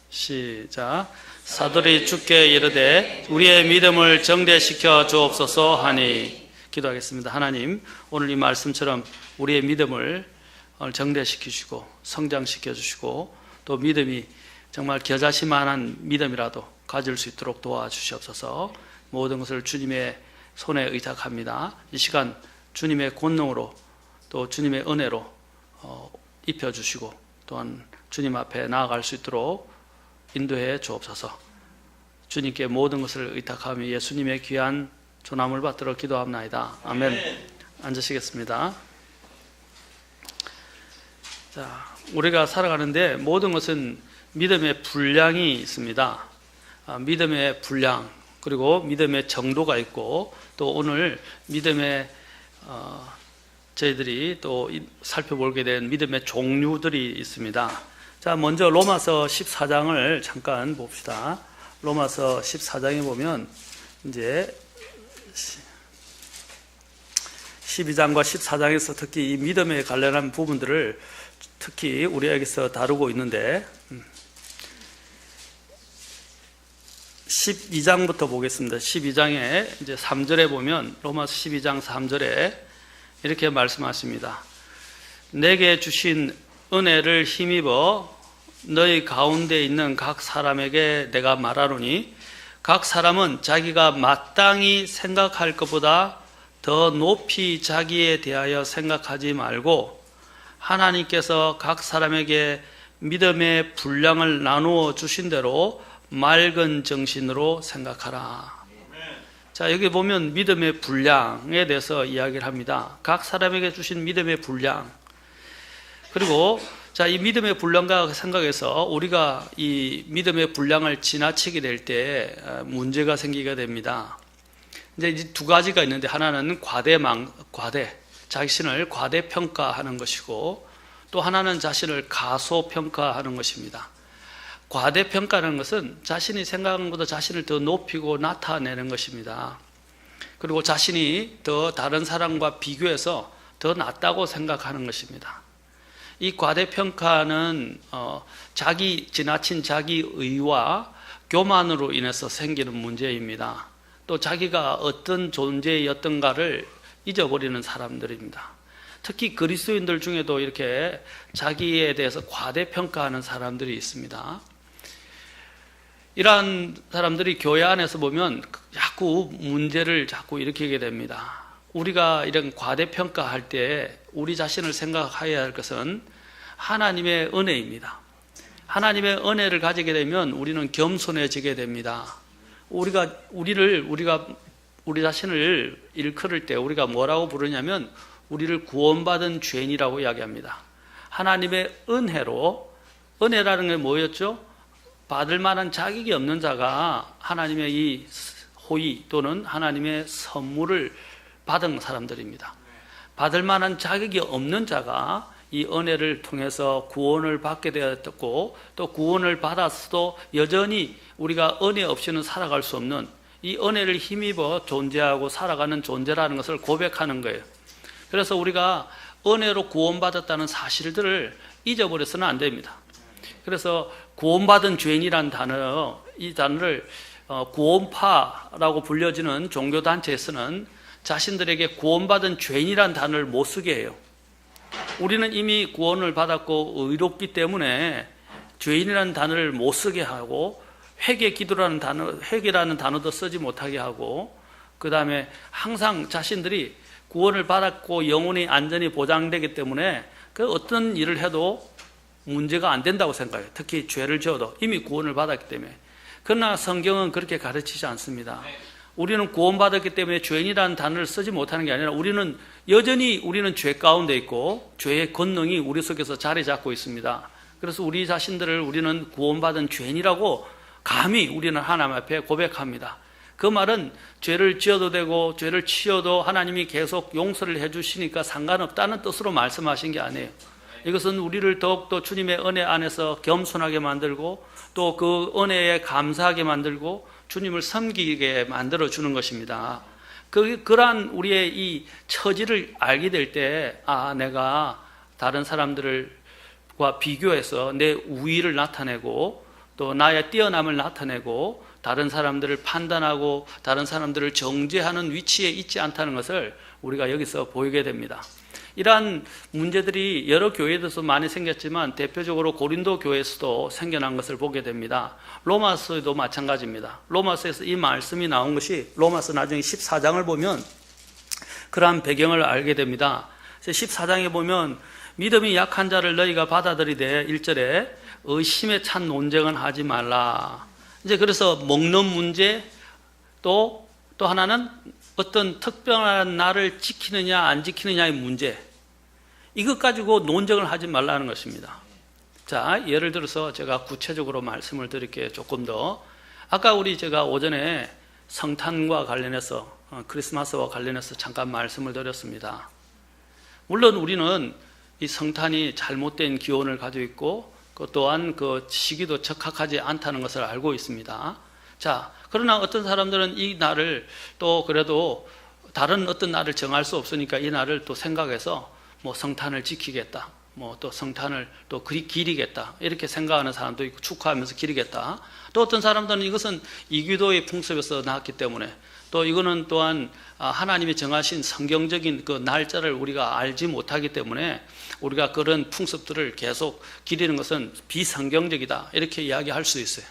시작. 사도들이 주께 이르되 우리의 믿음을 정대시켜 주옵소서 하니. 기도하겠습니다. 하나님, 오늘 이 말씀처럼 우리의 믿음을 정대시키시고 성장시켜 주시고 또 믿음이 정말 겨자씨만한 믿음이라도 가질 수 있도록 도와주시옵소서. 모든 것을 주님의 손에 의탁합니다. 이 시간 주님의 권능으로 또 주님의 은혜로 입혀주시고 또한 주님 앞에 나아갈 수 있도록 인도해 주옵소서. 주님께 모든 것을 의탁하며 예수님의 귀한 조남을 받들어 기도합나이다. 아멘. 앉으시겠습니다. 자, 우리가 살아가는데 모든 것은 믿음의 분량이 있습니다. 믿음의 분량, 그리고 믿음의 정도가 있고 또 오늘 믿음의 저희들이 또 살펴보게 된 믿음의 종류들이 있습니다. 자, 먼저 로마서 14장을 잠깐 봅시다. 로마서 14장에 보면 이제 12장과 14장에서 특히 이 믿음에 관련한 부분들을 특히 우리에게서 다루고 있는데 12장부터 보겠습니다. 12장에 이제 3절에 보면 로마서 12장 3절에 이렇게 말씀하십니다. 내게 주신 은혜를 힘입어 너희 가운데 있는 각 사람에게 내가 말하노니 각 사람은 자기가 마땅히 생각할 것보다 더 높이 자기에 대하여 생각하지 말고 하나님께서 각 사람에게 믿음의 분량을 나누어 주신 대로 맑은 정신으로 생각하라. 자, 여기 보면 믿음의 분량에 대해서 이야기를 합니다. 각 사람에게 주신 믿음의 분량. 그리고 자, 이 믿음의 분량과 생각해서 우리가 이 믿음의 분량을 지나치게 될 때 문제가 생기게 됩니다. 이제 두 가지가 있는데 하나는 과대, 자신을 과대평가하는 것이고 또 하나는 자신을 가소평가하는 것입니다. 과대평가하는 것은 자신이 생각한 것보다 자신을 더 높이고 나타내는 것입니다. 그리고 자신이 더 다른 사람과 비교해서 더 낫다고 생각하는 것입니다. 이 과대평가는 지나친 자기의와 교만으로 인해서 생기는 문제입니다. 또 자기가 어떤 존재였던가를 잊어버리는 사람들입니다. 특히 그리스도인들 중에도 이렇게 자기에 대해서 과대평가하는 사람들이 있습니다. 이러한 사람들이 교회 안에서 보면 자꾸 문제를 자꾸 일으키게 됩니다. 우리가 이런 과대평가할 때 우리 자신을 생각해야 할 것은 하나님의 은혜입니다. 하나님의 은혜를 가지게 되면 우리는 겸손해지게 됩니다. 우리 자신을 일컬을 때 우리가 뭐라고 부르냐면 우리를 구원받은 죄인이라고 이야기합니다. 하나님의 은혜라는 게 뭐였죠? 받을 만한 자격이 없는 자가 하나님의 이 호의 또는 하나님의 선물을 받은 사람들입니다. 받을 만한 자격이 없는 자가 이 은혜를 통해서 구원을 받게 되었고 또 구원을 받았어도 여전히 우리가 은혜 없이는 살아갈 수 없는 이 은혜를 힘입어 존재하고 살아가는 존재라는 것을 고백하는 거예요. 그래서 우리가 은혜로 구원받았다는 사실들을 잊어버려서는 안 됩니다. 그래서 구원받은 죄인이란 단어, 이 단어를 구원파라고 불려지는 종교단체에서는 자신들에게 구원받은 죄인이란 단어를 못 쓰게 해요. 우리는 이미 구원을 받았고 의롭기 때문에 죄인이라는 단어를 못 쓰게 하고 회개라는 단어도 쓰지 못하게 하고 그 다음에 항상 자신들이 구원을 받았고 영혼이 안전히 보장되기 때문에 그 어떤 일을 해도 문제가 안 된다고 생각해요. 특히 죄를 지어도 이미 구원을 받았기 때문에. 그러나 성경은 그렇게 가르치지 않습니다. 우리는 구원받았기 때문에 죄인이라는 단어를 쓰지 못하는 게 아니라 우리는 여전히 죄 가운데 있고 죄의 권능이 우리 속에서 자리 잡고 있습니다. 그래서 우리 자신들을 우리는 구원받은 죄인이라고 감히 우리는 하나님 앞에 고백합니다. 그 말은 죄를 지어도 되고 죄를 치어도 하나님이 계속 용서를 해주시니까 상관없다는 뜻으로 말씀하신 게 아니에요. 이것은 우리를 더욱더 주님의 은혜 안에서 겸손하게 만들고 또 그 은혜에 감사하게 만들고 주님을 섬기게 만들어주는 것입니다. 그러한 우리의 이 처지를 알게 될 때, 내가 다른 사람들과 비교해서 내 우위를 나타내고 또 나의 뛰어남을 나타내고 다른 사람들을 판단하고 다른 사람들을 정죄하는 위치에 있지 않다는 것을 우리가 여기서 보이게 됩니다. 이러한 문제들이 여러 교회에서 많이 생겼지만 대표적으로 고린도 교회에서도 생겨난 것을 보게 됩니다. 로마서에도 마찬가지입니다. 로마서에서 이 말씀이 나온 것이 로마서 나중에 14장을 보면 그러한 배경을 알게 됩니다. 14장에 보면 믿음이 약한 자를 너희가 받아들이되 1절에 의심에 찬 논쟁은 하지 말라. 이제 그래서 먹는 문제 또 하나는 어떤 특별한 날을 지키느냐 안 지키느냐의 문제, 이것 가지고 논쟁을 하지 말라는 것입니다. 자, 예를 들어서 제가 구체적으로 말씀을 드릴게요. 조금 더. 아까 제가 오전에 성탄과 관련해서 크리스마스와 관련해서 잠깐 말씀을 드렸습니다. 물론 우리는 이 성탄이 잘못된 기원을 가지고 있고 또한 그 시기도 적합하지 않다는 것을 알고 있습니다. 자, 그러나 어떤 사람들은 이 날을 또 그래도 다른 어떤 날을 정할 수 없으니까 이 날을 또 생각해서 성탄을 지키겠다, 또 성탄을 또 기리겠다, 이렇게 생각하는 사람도 있고 축하하면서 기리겠다. 또 어떤 사람들은 이것은 이교도의 풍습에서 나왔기 때문에 또 이거는 또한 하나님이 정하신 성경적인 그 날짜를 우리가 알지 못하기 때문에 우리가 그런 풍습들을 계속 기리는 것은 비성경적이다, 이렇게 이야기할 수 있어요.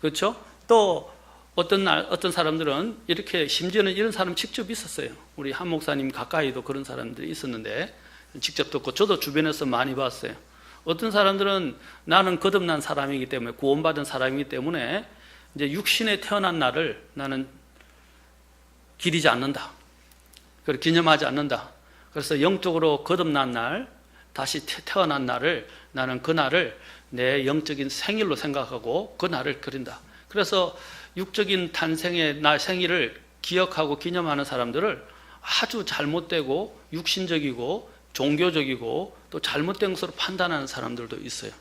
그렇죠? 또 어떤 사람들은 이렇게, 심지어는 이런 사람 직접 있었어요. 우리 한 목사님 가까이도 그런 사람들이 있었는데 직접 듣고 저도 주변에서 많이 봤어요. 어떤 사람들은 나는 거듭난 사람이기 때문에, 구원받은 사람이기 때문에 이제 육신에 태어난 날을 나는 기리지 않는다, 그걸 기념하지 않는다. 그래서 영적으로 거듭난 날, 다시 태어난 날을, 나는 그 날을 내 영적인 생일로 생각하고 그 날을 그린다. 그래서 육적인 탄생의 날 생일을 기억하고 기념하는 사람들을 아주 잘못되고 육신적이고 종교적이고 또 잘못된 것으로 판단하는 사람들도 있어요.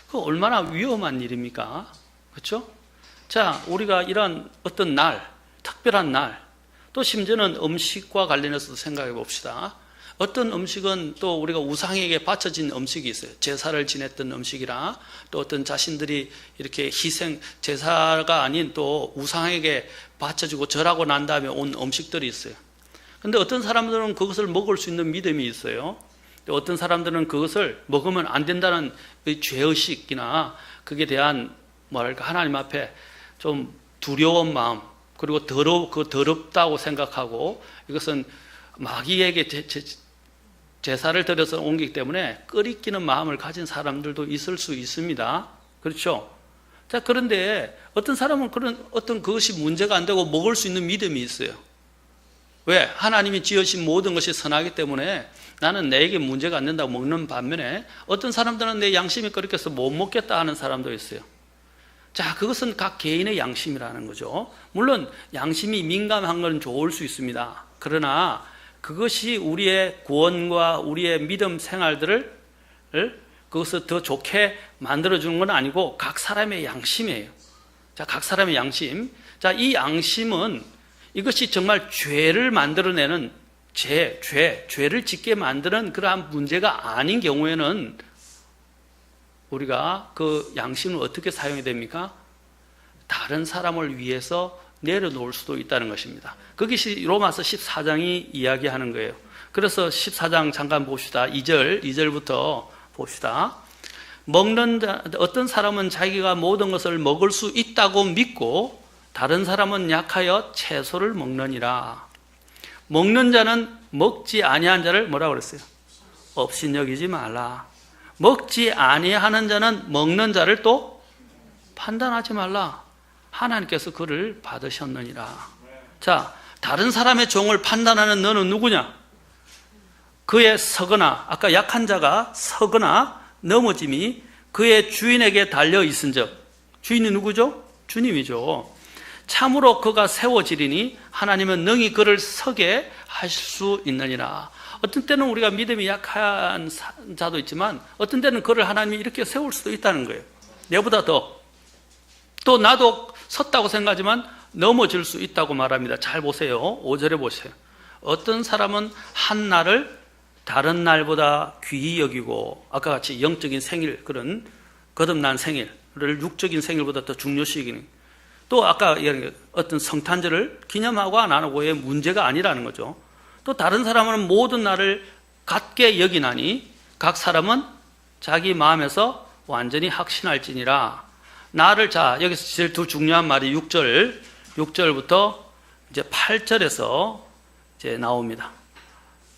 그 얼마나 위험한 일입니까? 그렇죠? 자, 우리가 이런 어떤 날, 특별한 날, 또 심지어는 음식과 관련해서도 생각해 봅시다. 어떤 음식은 또 우리가 우상에게 바쳐진 음식이 있어요. 제사를 지냈던 음식이라, 또 어떤 자신들이 이렇게 희생, 제사가 아닌 또 우상에게 바쳐지고 절하고 난 다음에 온 음식들이 있어요. 근데 어떤 사람들은 그것을 먹을 수 있는 믿음이 있어요. 또 어떤 사람들은 그것을 먹으면 안 된다는 죄의식이나 그에 대한 하나님 앞에 좀 두려운 마음, 그리고 더럽다고 생각하고 이것은 마귀에게 제사를 드려서 옮기기 때문에 끓이끼는 마음을 가진 사람들도 있을 수 있습니다. 그렇죠? 자, 그런데 어떤 사람은 어떤 그것이 문제가 안 되고 먹을 수 있는 믿음이 있어요. 왜? 하나님이 지으신 모든 것이 선하기 때문에 나는 내게 문제가 안 된다고 먹는 반면에 어떤 사람들은 내 양심이 그렇게 해서 못 먹겠다 하는 사람도 있어요. 자, 그것은 각 개인의 양심이라는 거죠. 물론 양심이 민감한 건 좋을 수 있습니다. 그러나 그것이 우리의 구원과 우리의 믿음 생활들을 그것을 더 좋게 만들어주는 건 아니고 각 사람의 양심이에요. 자, 각 사람의 양심. 자, 이 양심은 이것이 정말 죄를 만들어내는 죄를 짓게 만드는 그러한 문제가 아닌 경우에는 우리가 그 양심을 어떻게 사용해야 됩니까? 다른 사람을 위해서 내려놓을 수도 있다는 것입니다. 그것이 로마서 14장이 이야기하는 거예요. 그래서 14장 잠깐 봅시다. 2절부터 봅시다. 어떤 사람은 자기가 모든 것을 먹을 수 있다고 믿고 다른 사람은 약하여 채소를 먹느니라. 먹는 자는 먹지 아니한 자를 뭐라고 그랬어요? 업신여기지 말라. 먹지 아니하는 자는 먹는 자를 또 판단하지 말라. 하나님께서 그를 받으셨느니라. 자, 다른 사람의 종을 판단하는 너는 누구냐? 그의 서거나, 아까 약한 자가 서거나 넘어짐이 그의 주인에게 달려 있은즉, 주인이 누구죠? 주님이죠. 참으로 그가 세워지리니 하나님은 능히 그를 서게 하실 수 있느니라. 어떤 때는 우리가 믿음이 약한 자도 있지만 어떤 때는 그를 하나님이 이렇게 세울 수도 있다는 거예요. 내보다 더. 또 나도 섰다고 생각하지만 넘어질 수 있다고 말합니다. 잘 보세요. 5절에 보세요. 어떤 사람은 한 날을 다른 날보다 귀히 여기고, 아까 같이 영적인 생일, 그런 거듭난 생일을 육적인 생일보다 더 중요시 여기는, 또 아까 어떤 성탄절을 기념하고 안 하고의 문제가 아니라는 거죠. 또 다른 사람은 모든 날을 같게 여기나니 각 사람은 자기 마음에서 완전히 확신할지니라. 나를, 자, 여기서 제일 두 중요한 말이 6절부터 이제 8절에서 이제 나옵니다.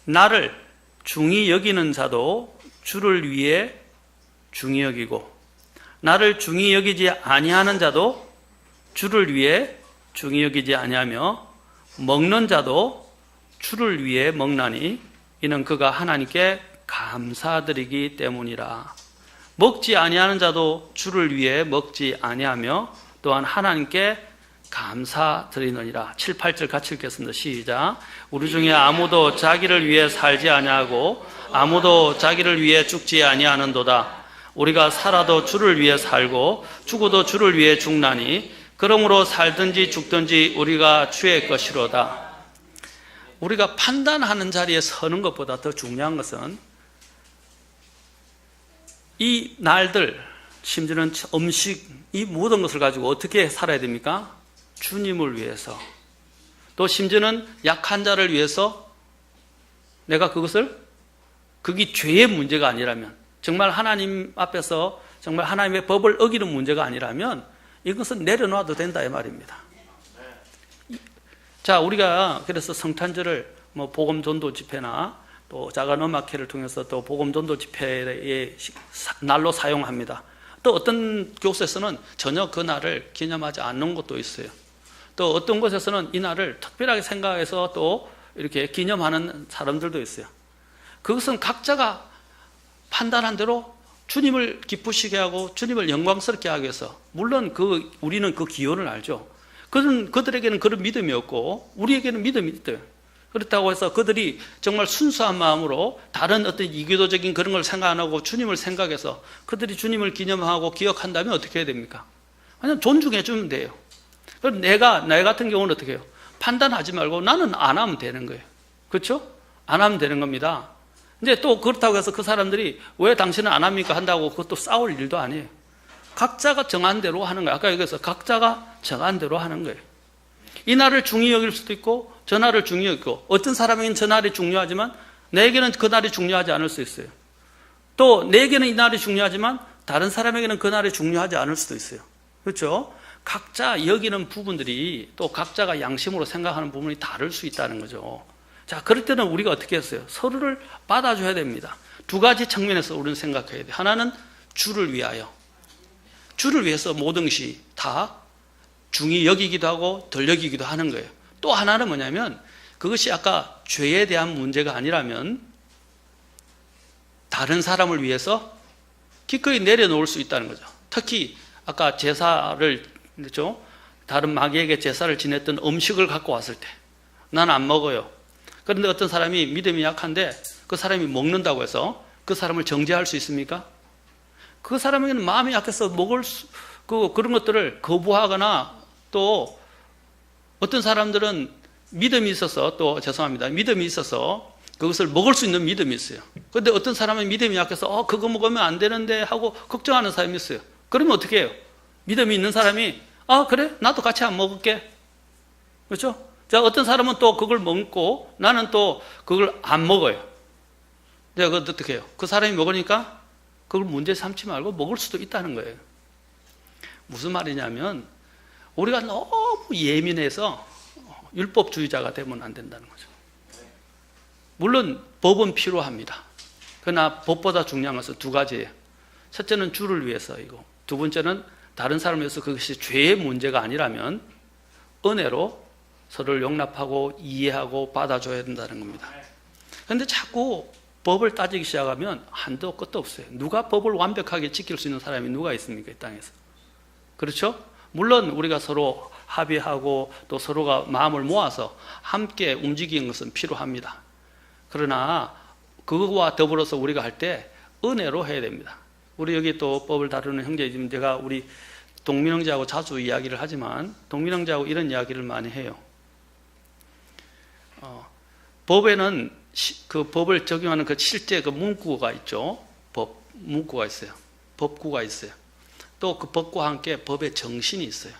나를 중히 여기는 자도 주를 위해 중히 여기고, 나를 중히 여기지 아니하는 자도 주를 위해 중히 여기지 아니하며, 먹는 자도 주를 위해 먹나니 이는 그가 하나님께 감사드리기 때문이라. 먹지 아니하는 자도 주를 위해 먹지 아니하며 또한 하나님께 감사드리느니라. 7, 8절 같이 읽겠습니다. 시작. 우리 중에 아무도 자기를 위해 살지 아니하고 아무도 자기를 위해 죽지 아니하는도다. 우리가 살아도 주를 위해 살고 죽어도 주를 위해 죽나니 그러므로 살든지 죽든지 우리가 주의 것이로다. 우리가 판단하는 자리에 서는 것보다 더 중요한 것은 이 날들, 심지어는 음식, 이 모든 것을 가지고 어떻게 살아야 됩니까? 주님을 위해서. 또 심지어는 약한 자를 위해서 내가 그게 죄의 문제가 아니라면, 정말 하나님 앞에서 정말 하나님의 법을 어기는 문제가 아니라면 이것은 내려놔도 된다 이 말입니다. 자, 우리가 그래서 성탄절을 복음 전도 집회나 또 작은 음악회를 통해서 또 복음 전도 집회의 날로 사용합니다. 또 어떤 교수에서는 전혀 그 날을 기념하지 않는 것도 있어요. 또 어떤 곳에서는 이 날을 특별하게 생각해서 또 이렇게 기념하는 사람들도 있어요. 그것은 각자가 판단한 대로 주님을 기쁘시게 하고 주님을 영광스럽게 하기 위해서, 물론 우리는 그 기원을 알죠. 그들에게는 그런 믿음이 없고 우리에게는 믿음이 있대요. 그렇다고 해서 그들이 정말 순수한 마음으로 다른 어떤 이교도적인 그런 걸 생각 안 하고 주님을 생각해서 그들이 주님을 기념하고 기억한다면 어떻게 해야 됩니까? 그냥 존중해 주면 돼요. 그럼 나 같은 경우는 어떻게 해요? 판단하지 말고 나는 안 하면 되는 거예요. 그렇죠? 안 하면 되는 겁니다. 근데 또 그렇다고 해서 그 사람들이 왜 당신은 안 합니까? 한다고 그것도 싸울 일도 아니에요. 각자가 정한 대로 하는 거예요. 아까 얘기해서 각자가 정한 대로 하는 거예요. 이 날을 중히 여길 수도 있고 저 날을 중히 여기고, 어떤 사람에게는 저 날이 중요하지만 내게는 그 날이 중요하지 않을 수 있어요. 또 내게는 이 날이 중요하지만 다른 사람에게는 그 날이 중요하지 않을 수도 있어요. 그렇죠? 각자 여기는 부분들이 또 각자가 양심으로 생각하는 부분이 다를 수 있다는 거죠. 자, 그럴 때는 우리가 어떻게 했어요? 서로를 받아줘야 됩니다. 두 가지 측면에서 우리는 생각해야 돼요. 하나는 주를 위하여, 주를 위해서 모든 것이 다 중히 여기기도 하고 덜 여기기도 하는 거예요. 또 하나는 뭐냐면 그것이 아까 죄에 대한 문제가 아니라면 다른 사람을 위해서 기꺼이 내려놓을 수 있다는 거죠. 특히 아까 제사를, 그렇죠? 다른 마귀에게 제사를 지냈던 음식을 갖고 왔을 때 나는 안 먹어요. 그런데 어떤 사람이 믿음이 약한데 그 사람이 먹는다고 해서 그 사람을 정죄할 수 있습니까? 그 사람에게는 마음이 약해서 그런 것들을 거부하거나, 또 어떤 사람들은 믿음이 있어서, 믿음이 있어서 그것을 먹을 수 있는 믿음이 있어요. 그런데 어떤 사람은 믿음이 약해서 그거 먹으면 안 되는데 하고 걱정하는 사람이 있어요. 그러면 어떻게 해요? 믿음이 있는 사람이 그래? 나도 같이 안 먹을게. 그렇죠? 자, 어떤 사람은 또 그걸 먹고 나는 또 그걸 안 먹어요. 내가 그걸 어떻게 해요? 그 사람이 먹으니까 그걸 문제 삼지 말고 먹을 수도 있다는 거예요. 무슨 말이냐면 우리가 너무 예민해서 율법주의자가 되면 안 된다는 거죠. 물론 법은 필요합니다. 그러나 법보다 중요한 것은 두 가지예요. 첫째는 주를 위해서이고, 두 번째는 다른 사람을 위해서 그것이 죄의 문제가 아니라면 은혜로 서로를 용납하고 이해하고 받아줘야 된다는 겁니다. 그런데 자꾸 법을 따지기 시작하면 한도 끝도 없어요. 누가 법을 완벽하게 지킬 수 있는 사람이 누가 있습니까? 이 땅에서. 그렇죠? 물론 우리가 서로 합의하고 또 서로가 마음을 모아서 함께 움직이는 것은 필요합니다. 그러나 그거와 더불어서 우리가 할 때 은혜로 해야 됩니다. 우리 여기 또 법을 다루는 형제님, 제가 우리 동민형제하고 자주 이야기를 하지만 동민형제하고 이런 이야기를 많이 해요. 법에는 그 법을 적용하는 그 실제 그 문구가 있죠. 문구가 있어요. 법구가 있어요. 또 그 법과 함께 법의 정신이 있어요.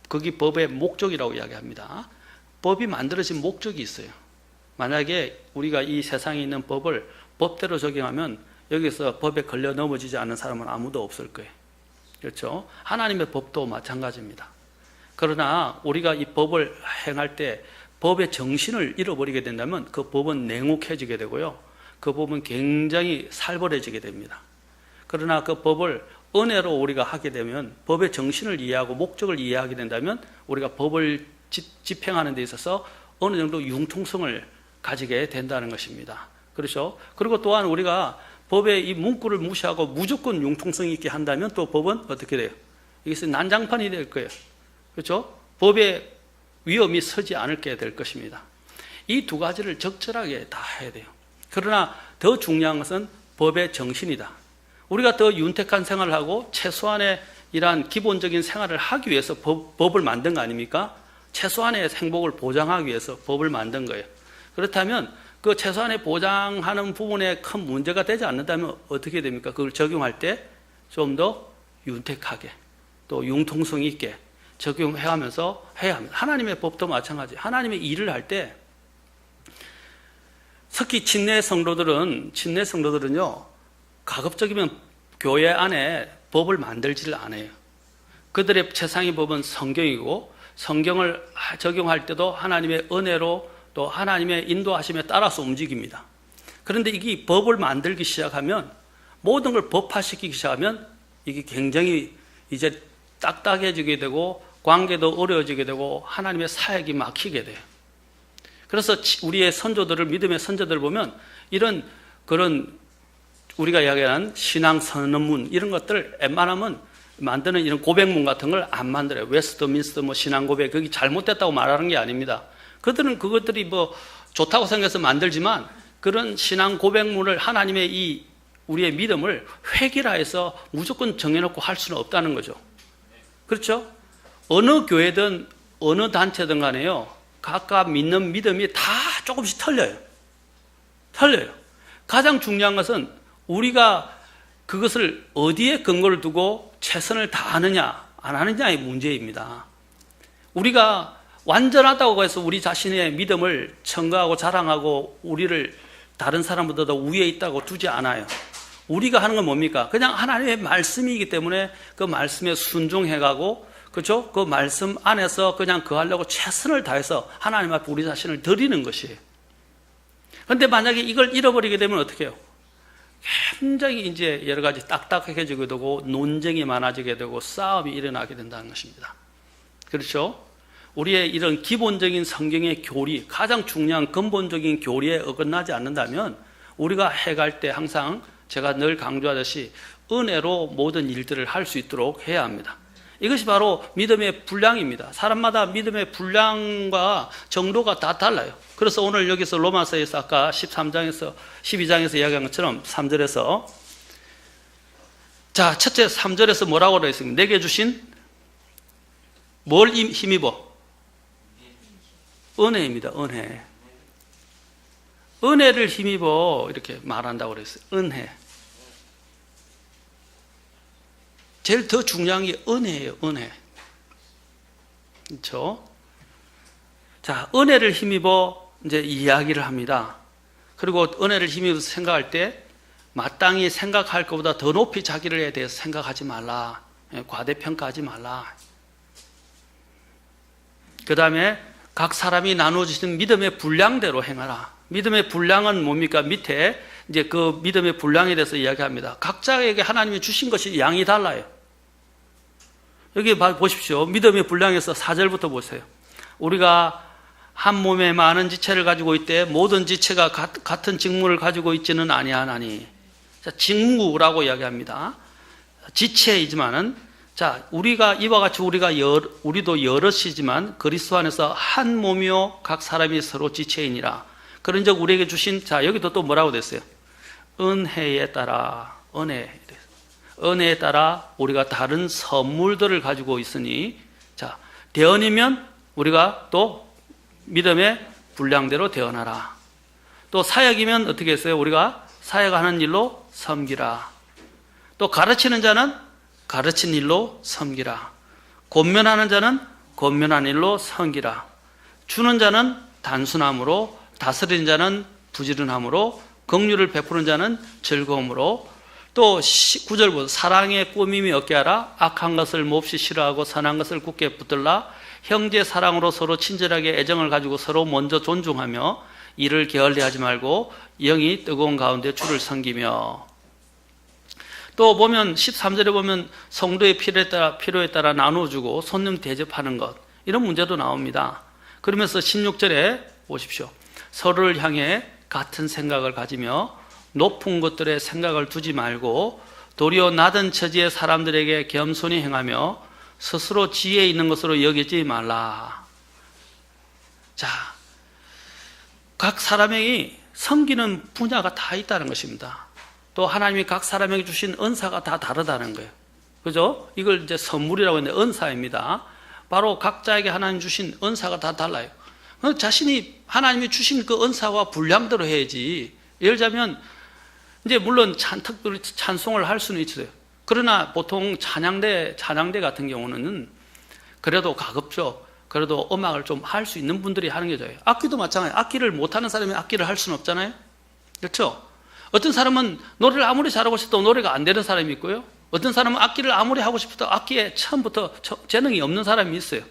거기 법의 목적이라고 이야기합니다. 법이 만들어진 목적이 있어요. 만약에 우리가 이 세상에 있는 법을 법대로 적용하면 여기서 법에 걸려 넘어지지 않는 사람은 아무도 없을 거예요. 그렇죠? 하나님의 법도 마찬가지입니다. 그러나 우리가 이 법을 행할 때 법의 정신을 잃어버리게 된다면 그 법은 냉혹해지게 되고요. 그 법은 굉장히 살벌해지게 됩니다. 그러나 그 법을 은혜로 우리가 하게 되면 법의 정신을 이해하고 목적을 이해하게 된다면 우리가 법을 집행하는 데 있어서 어느 정도 융통성을 가지게 된다는 것입니다. 그렇죠? 그리고 또한 우리가 법의 이 문구를 무시하고 무조건 융통성 있게 한다면 또 법은 어떻게 돼요? 이것은 난장판이 될 거예요. 그렇죠? 법의 위험이 서지 않게 될 것입니다. 이 두 가지를 적절하게 다 해야 돼요. 그러나 더 중요한 것은 법의 정신이다. 우리가 더 윤택한 생활을 하고 최소한의 이러한 기본적인 생활을 하기 위해서 법을 만든 거 아닙니까? 최소한의 행복을 보장하기 위해서 법을 만든 거예요. 그렇다면 그 최소한의 보장하는 부분에 큰 문제가 되지 않는다면 어떻게 됩니까? 그걸 적용할 때 좀 더 윤택하게 또 융통성 있게 적용해가면서 해야 합니다. 하나님의 법도 마찬가지. 하나님의 일을 할 때 특히 친내 성도들은요 가급적이면 교회 안에 법을 만들지를 않아요. 그들의 최상의 법은 성경이고 성경을 적용할 때도 하나님의 은혜로 또 하나님의 인도하심에 따라서 움직입니다. 그런데 이게 법을 만들기 시작하면 모든 걸 법화시키기 시작하면 이게 굉장히 이제 딱딱해지게 되고 관계도 어려워지게 되고 하나님의 사역이 막히게 돼요. 그래서 우리의 선조들을 믿음의 선조들을 보면 이런 그런 우리가 이야기하는 신앙 선언문 이런 것들 웬만하면 만드는 이런 고백문 같은 걸 안 만들어요. 웨스트민스터 신앙 고백 그게 잘못됐다고 말하는 게 아닙니다. 그들은 그것들이 좋다고 생각해서 만들지만 그런 신앙 고백문을 하나님의 이 우리의 믿음을 획일화해서 무조건 정해놓고 할 수는 없다는 거죠. 그렇죠? 어느 교회든 어느 단체든 간에요. 각각 믿는 믿음이 다 조금씩 틀려요. 가장 중요한 것은 우리가 그것을 어디에 근거를 두고 최선을 다하느냐 안 하느냐의 문제입니다. 우리가 완전하다고 해서 우리 자신의 믿음을 청가하고 자랑하고 우리를 다른 사람보다 더 위에 있다고 두지 않아요. 우리가 하는 건 뭡니까? 그냥 하나님의 말씀이기 때문에 그 말씀에 순종해가고 그렇죠? 그 말씀 안에서 그냥 거하려고 최선을 다해서 하나님 앞에 우리 자신을 드리는 것이에요. 그런데 만약에 이걸 잃어버리게 되면 어떻게 해요? 굉장히 이제 여러 가지 딱딱해지게 되고 논쟁이 많아지게 되고 싸움이 일어나게 된다는 것입니다. 그렇죠? 우리의 이런 기본적인 성경의 교리, 가장 중요한 근본적인 교리에 어긋나지 않는다면 우리가 해갈 때 항상 제가 늘 강조하듯이 은혜로 모든 일들을 할 수 있도록 해야 합니다. 이것이 바로 믿음의 분량입니다. 사람마다 믿음의 분량과 정도가 다 달라요. 그래서 오늘 여기서 로마서에서 아까 12장에서 이야기한 것처럼 3절에서 자, 첫째 3절에서 뭐라고 되어 있습니까? 내게 주신 뭘 힘입어? 은혜입니다. 은혜를 힘입어 이렇게 말한다고 그랬어요. 은혜. 제일 더 중요한 게 은혜예요. 은혜. 그렇죠? 자, 은혜를 힘입어 이제 이야기를 합니다. 그리고 은혜를 힘입어서 생각할 때 마땅히 생각할 것보다 더 높이 자기를 대해서 생각하지 말라. 과대평가하지 말라. 그 다음에 각 사람이 나눠주신 믿음의 분량대로 행하라. 믿음의 분량은 뭡니까? 밑에 이제 그 믿음의 분량에 대해서 이야기합니다. 각자에게 하나님이 주신 것이 양이 달라요. 여기 보십시오. 믿음의 분량에서 4절부터 보세요. 우리가 한 몸에 많은 지체를 가지고 있되 모든 지체가 같은 직무를 가지고 있지는 아니하나니. 자, 직무라고 이야기합니다. 지체이지만은 자, 우리가 이와 같이 우리도 여럿이지만 그리스도 안에서 한 몸이요 각 사람이 서로 지체이니라. 그런즉 우리에게 주신 자 여기도 또 뭐라고 됐어요? 은혜에 따라 은혜. 은혜에 따라 우리가 다른 선물들을 가지고 있으니, 자, 대언이면 우리가 또 믿음의 분량대로 대언하라. 또 사역이면 어떻게 했어요? 우리가 사역하는 일로 섬기라. 또 가르치는 자는 가르친 일로 섬기라. 권면하는 자는 권면한 일로 섬기라. 주는 자는 단순함으로, 다스리는 자는 부지런함으로, 긍휼을 베푸는 자는 즐거움으로. 또 9절 보세요. 사랑의 꾸밈이 없게 하라. 악한 것을 몹시 싫어하고 선한 것을 굳게 붙들라. 형제 사랑으로 서로 친절하게 애정을 가지고 서로 먼저 존중하며 이를 게을리하지 말고 영이 뜨거운 가운데 주를 섬기며. 또 보면 13절에 보면 성도의 필요에 따라 나눠주고 손님 대접하는 것, 이런 문제도 나옵니다. 그러면서 16절에 보십시오. 서로를 향해 같은 생각을 가지며 높은 것들의 생각을 두지 말고 도리어 낮은 처지의 사람들에게 겸손히 행하며 스스로 지혜 있는 것으로 여기지 말라. 자, 각 사람에게 섬기는 분야가 다 있다는 것입니다. 또 하나님이 각 사람에게 주신 은사가 다 다르다는 거예요. 그죠? 이걸 이제 선물이라고 하는데 은사입니다. 바로 각자에게 하나님 주신 은사가 다 달라요. 자신이 하나님이 주신 그 은사와 분량대로 해야지. 예를 들자면 이제 물론 특별히 찬송을 할 수는 있어요. 그러나 보통 찬양대 같은 경우는 그래도 가급적 그래도 음악을 좀 할 수 있는 분들이 하는 게 좋아요. 악기도 마찬가지예요. 악기를 못하는 사람이 악기를 할 수는 없잖아요. 그렇죠? 어떤 사람은 노래를 아무리 잘하고 싶어도 노래가 안 되는 사람이 있고요. 어떤 사람은 악기를 아무리 하고 싶어도 악기에 처음부터 재능이 없는 사람이 있어요.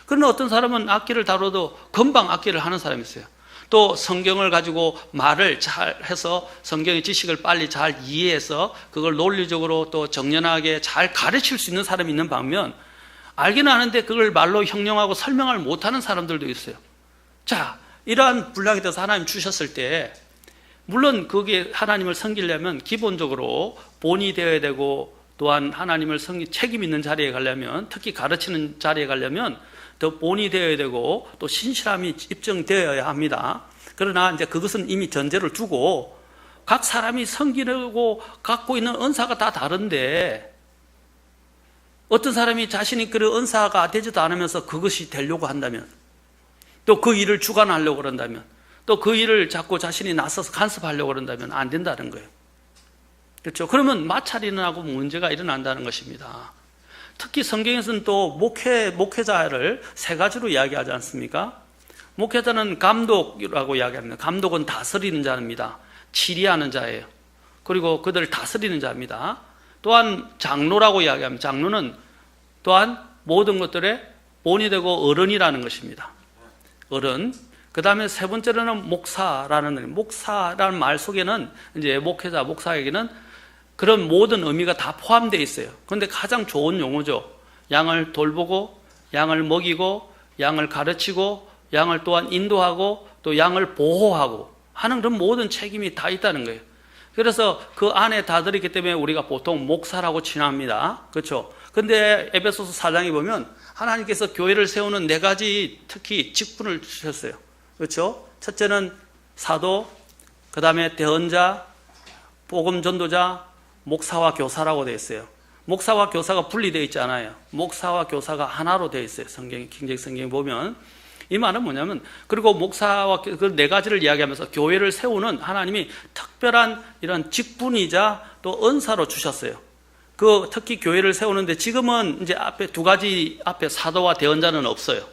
그러나 어떤 사람은 악기를 다뤄도 금방 악기를 하는 사람이 있어요. 또 성경을 가지고 말을 잘 해서 성경의 지식을 빨리 잘 이해해서 그걸 논리적으로 또 정연하게 잘 가르칠 수 있는 사람이 있는 반면, 알기는 아는데 그걸 말로 형용하고 설명을 못하는 사람들도 있어요. 자, 이러한 분량에 대해서 하나님 주셨을 때 물론 그게 하나님을 섬기려면 기본적으로 본이 되어야 되고, 또한 하나님을 책임 있는 자리에 가려면, 특히 가르치는 자리에 가려면 더 본이 되어야 되고 또 신실함이 입증되어야 합니다. 그러나 이제 그것은 이미 전제를 두고 각 사람이 섬기려고 갖고 있는 은사가 다 다른데, 어떤 사람이 자신이 그 은사가 되지도 않으면서 그것이 되려고 한다면, 또 그 일을 주관하려고 그런다면, 또 그 일을 자꾸 자신이 나서서 간섭하려고 그런다면 안 된다는 거예요. 그렇죠? 그러면 마찰이 일어나고 문제가 일어난다는 것입니다. 특히 성경에서는 또 목회자를 세 가지로 이야기하지 않습니까? 목회자는 감독이라고 이야기합니다. 감독은 다스리는 자입니다. 치리하는 자예요. 그리고 그들을 다스리는 자입니다. 또한 장로라고 이야기합니다. 장로는 또한 모든 것들의 본이 되고 어른이라는 것입니다. 어른. 그 다음에 세 번째로는 목사라는 말 속에는 이제 목사에게는 그런 모든 의미가 다 포함되어 있어요. 그런데 가장 좋은 용어죠. 양을 돌보고, 양을 먹이고, 양을 가르치고, 양을 또한 인도하고, 또 양을 보호하고 하는 그런 모든 책임이 다 있다는 거예요. 그래서 그 안에 다 들어있기 때문에 우리가 보통 목사라고 칭합니다. 그렇죠? 근데 에베소서 4장에 보면 하나님께서 교회를 세우는 4가지 특히 직분을 주셨어요. 그렇죠? 첫째는 사도, 그 다음에 대언자, 복음 전도자, 목사와 교사라고 되어 있어요. 목사와 교사가 분리되어 있지 않아요. 목사와 교사가 하나로 되어 있어요. 킹제임 성경에 보면. 이 말은 뭐냐면, 그리고 목사와 그 4가지를 이야기하면서 교회를 세우는 하나님이 특별한 이런 직분이자 또 은사로 주셨어요. 그 특히 교회를 세우는데 지금은 이제 앞에 2가지 앞에 사도와 대언자는 없어요.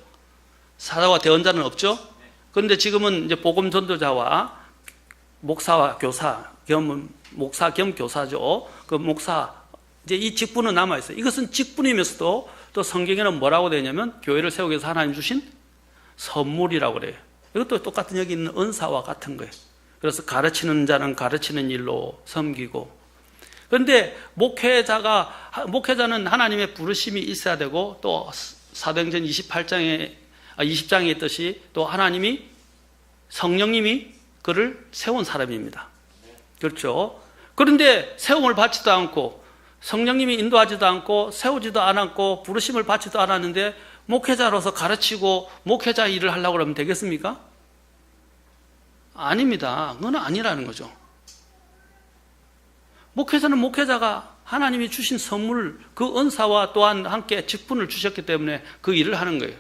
사도와 대언자는 없죠? 그런데 지금은 이제 복음 전도자와 목사와 교사 겸 목사 겸 교사죠. 그 목사 이제 이 직분은 남아 있어요. 이것은 직분이면서도 또 성경에는 뭐라고 되냐면 교회를 세우기 위해서 하나님 주신 선물이라고 그래요. 이것도 똑같은 여기 있는 은사와 같은 거예요. 그래서 가르치는 자는 가르치는 일로 섬기고. 그런데 목회자는 하나님의 부르심이 있어야 되고, 또 사도행전 20장에 있듯이 또 하나님이 성령님이 그를 세운 사람입니다. 그렇죠? 그런데 세움을 받지도 않고 성령님이 인도하지도 않고 세우지도 않았고 부르심을 받지도 않았는데 목회자로서 가르치고 목회자 일을 하려고 그러면 되겠습니까? 아닙니다. 그건 아니라는 거죠. 목회자는 목회자가 하나님이 주신 선물, 그 은사와 또한 함께 직분을 주셨기 때문에 그 일을 하는 거예요.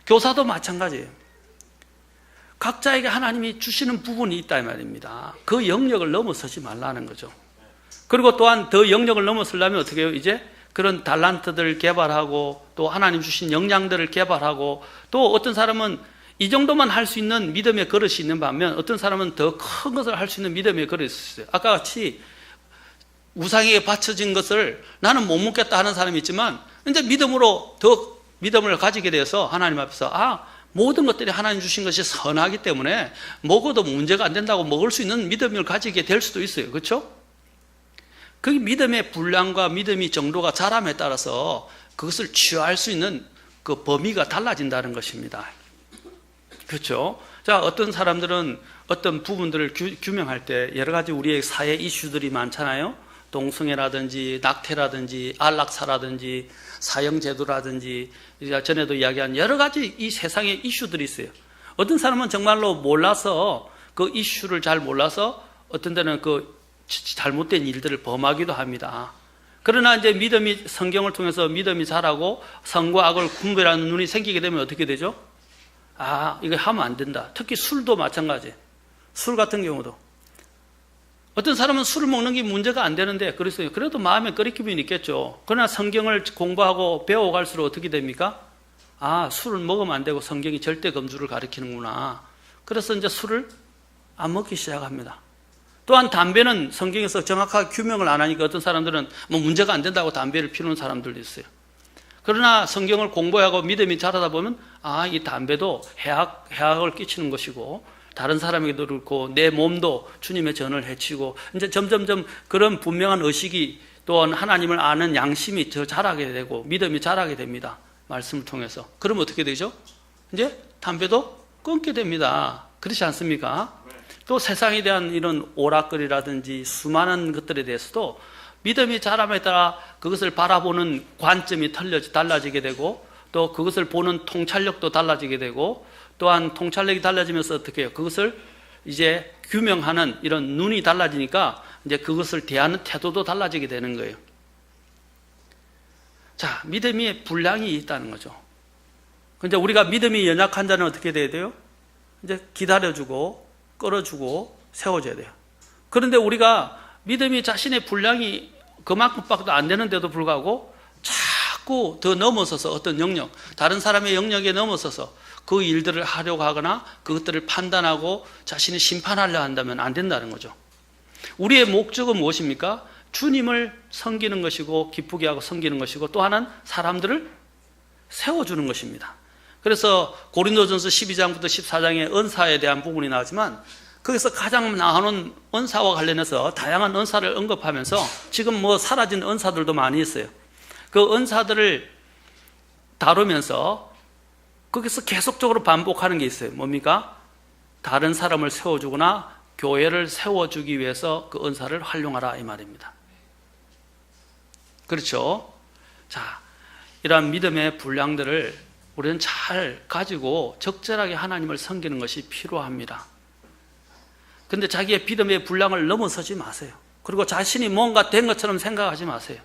교사도 마찬가지예요. 각자에게 하나님이 주시는 부분이 있다 이 말입니다. 그 영역을 넘어서지 말라는 거죠. 그리고 또한 더 영역을 넘어서려면 어떻게 해요? 이제 그런 달란트들을 개발하고 또 하나님 주신 역량들을 개발하고 또 어떤 사람은 이 정도만 할 수 있는 믿음의 그릇이 있는 반면 어떤 사람은 더 큰 것을 할 수 있는 믿음의 그릇이 있어요. 아까 같이 우상에게 바쳐진 것을 나는 못 먹겠다 하는 사람이 있지만 이제 믿음으로 더 믿음을 가지게 돼서 하나님 앞에서 모든 것들이 하나님 주신 것이 선하기 때문에 먹어도 문제가 안 된다고 먹을 수 있는 믿음을 가지게 될 수도 있어요. 그렇죠? 그 믿음의 분량과 믿음의 정도가 자람에 따라서 그것을 취할 수 있는 그 범위가 달라진다는 것입니다. 그렇죠? 자, 어떤 사람들은 어떤 부분들을 규명할 때 여러 가지 우리의 사회 이슈들이 많잖아요. 동성애라든지 낙태라든지 안락사라든지 사형제도라든지 전에도 이야기한 여러 가지 이 세상의 이슈들이 있어요. 어떤 사람은 정말로 몰라서 그 이슈를 잘 몰라서 어떤 데는 그 잘못된 일들을 범하기도 합니다. 그러나 이제 믿음이 성경을 통해서 믿음이 자라고 선과 악을 분별하는 눈이 생기게 되면 어떻게 되죠? 이거 하면 안 된다. 특히 술도 마찬가지. 술 같은 경우도 어떤 사람은 술을 먹는 게 문제가 안 되는데 그래도 마음에 꺼리낌이 있겠죠. 그러나 성경을 공부하고 배워갈수록 어떻게 됩니까? 술을 먹으면 안 되고 성경이 절대 금주를 가리키는구나. 그래서 이제 술을 안 먹기 시작합니다. 또한 담배는 성경에서 정확하게 규명을 안 하니까 어떤 사람들은 뭐 문제가 안 된다고 담배를 피우는 사람들도 있어요. 그러나 성경을 공부하고 믿음이 자라다 보면 이 담배도 해악을 끼치는 것이고 다른 사람에게도 그렇고 내 몸도 주님의 전을 해치고 이제 점점점 그런 분명한 의식이 또한 하나님을 아는 양심이 더 자라게 되고 믿음이 자라게 됩니다. 말씀을 통해서. 그러면 어떻게 되죠? 이제 담배도 끊게 됩니다. 그렇지 않습니까? 또 세상에 대한 이런 오락거리라든지 수많은 것들에 대해서도 믿음이 자람에 따라 그것을 바라보는 관점이 달라지게 되고 또 그것을 보는 통찰력도 달라지게 되고 또한 통찰력이 달라지면서 어떻게 해요? 그것을 이제 규명하는 이런 눈이 달라지니까 이제 그것을 대하는 태도도 달라지게 되는 거예요. 자, 믿음이 분량이 있다는 거죠. 근데 우리가 믿음이 연약한 자는 어떻게 돼야 돼요? 이제 기다려주고 끌어주고 세워줘야 돼요. 그런데 우리가 믿음이 자신의 분량이 그만큼밖에 안 되는데도 불구하고 자꾸 더 넘어서서 어떤 영역, 다른 사람의 영역에 넘어서서 그 일들을 하려고 하거나 그것들을 판단하고 자신이 심판하려 한다면 안 된다는 거죠. 우리의 목적은 무엇입니까? 주님을 섬기는 것이고 기쁘게 하고 섬기는 것이고 또 하나는 사람들을 세워주는 것입니다. 그래서 고린도전서 12장부터 14장에 은사에 대한 부분이 나오지만 거기서 가장 나오는 은사와 관련해서 다양한 은사를 언급하면서 지금 뭐 사라진 은사들도 많이 있어요. 그 은사들을 다루면서 거기서 계속적으로 반복하는 게 있어요. 뭡니까? 다른 사람을 세워주거나 교회를 세워주기 위해서 그 은사를 활용하라 이 말입니다. 그렇죠? 자, 이러한 믿음의 분량들을 우리는 잘 가지고 적절하게 하나님을 섬기는 것이 필요합니다. 근데 자기의 믿음의 분량을 넘어서지 마세요. 그리고 자신이 뭔가 된 것처럼 생각하지 마세요.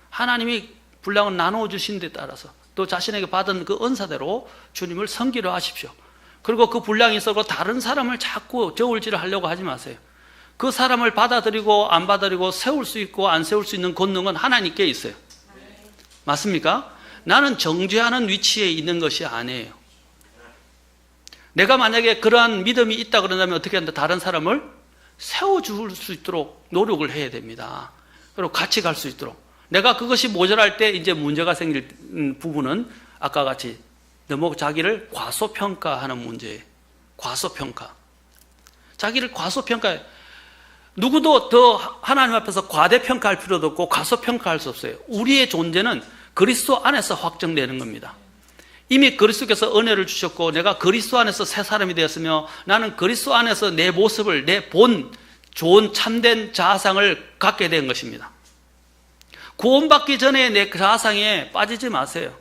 하나님이 분량을 나누어 주신 데 따라서 또 자신에게 받은 그 은사대로 주님을 섬기려 하십시오. 그리고 그 분량이 있어도 다른 사람을 자꾸 저울질을 하려고 하지 마세요. 그 사람을 받아들이고 안 받아들이고 세울 수 있고 안 세울 수 있는 권능은 하나님께 있어요. 맞습니까? 나는 정죄하는 위치에 있는 것이 아니에요. 내가 만약에 그러한 믿음이 있다 그런다면 어떻게 한다? 다른 사람을 세워줄 수 있도록 노력을 해야 됩니다. 그리고 같이 갈 수 있도록. 내가 그것이 모자랄 때 이제 문제가 생길 부분은 아까 같이 너무 자기를 과소평가하는 문제예요. 과소평가. 자기를 과소평가해. 누구도 더 하나님 앞에서 과대평가할 필요도 없고 과소평가할 수 없어요. 우리의 존재는 그리스도 안에서 확정되는 겁니다. 이미 그리스도께서 은혜를 주셨고 내가 그리스도 안에서 새 사람이 되었으며 나는 그리스도 안에서 내 모습을 내 본 좋은 참된 자아상을 갖게 된 것입니다. 구원받기 전에 내 자아상에 빠지지 마세요.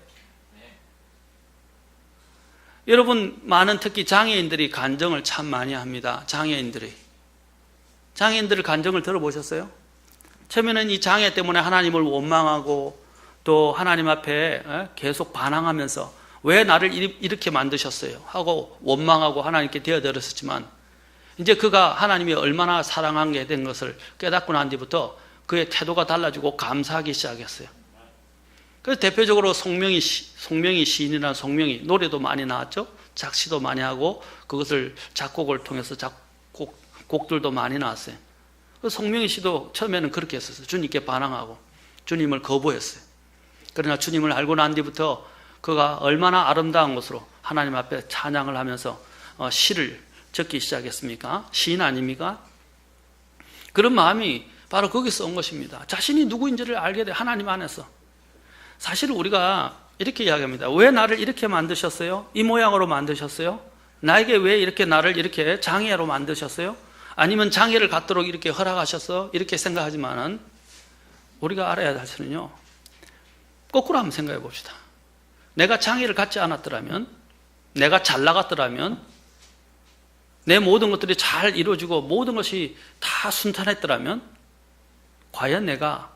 여러분 많은 특히 장애인들이 간증을 참 많이 합니다. 장애인들이 장애인들의 간증을 들어보셨어요? 처음에는 이 장애 때문에 하나님을 원망하고 또 하나님 앞에 계속 반항하면서 왜 나를 이렇게 만드셨어요? 하고 원망하고 하나님께 되어들었었지만 이제 그가 하나님이 얼마나 사랑하게 된 것을 깨닫고 난 뒤부터 그의 태도가 달라지고 감사하기 시작했어요. 그래서 대표적으로 송명이 시인이라는 송명이 노래도 많이 나왔죠. 작시도 많이 하고 그것을 작곡을 통해서 곡들도 많이 나왔어요. 송명이 씨도 처음에는 그렇게 했었어요. 주님께 반항하고 주님을 거부했어요. 그러나 주님을 알고 난 뒤부터 그가 얼마나 아름다운 것으로 하나님 앞에 찬양을 하면서 시를 적기 시작했습니까? 시인 아닙니까? 그런 마음이 바로 거기서 온 것입니다. 자신이 누구인지를 알게 돼, 하나님 안에서. 사실 우리가 이렇게 이야기합니다. 왜 나를 이렇게 만드셨어요? 이 모양으로 만드셨어요? 나에게 왜 이렇게 나를 이렇게 장애로 만드셨어요? 아니면 장애를 갖도록 이렇게 허락하셨어? 이렇게 생각하지만은 우리가 알아야 할 것은요, 거꾸로 한번 생각해 봅시다. 내가 장애를 갖지 않았더라면, 내가 잘 나갔더라면, 내 모든 것들이 잘 이루어지고 모든 것이 다 순탄했더라면 과연 내가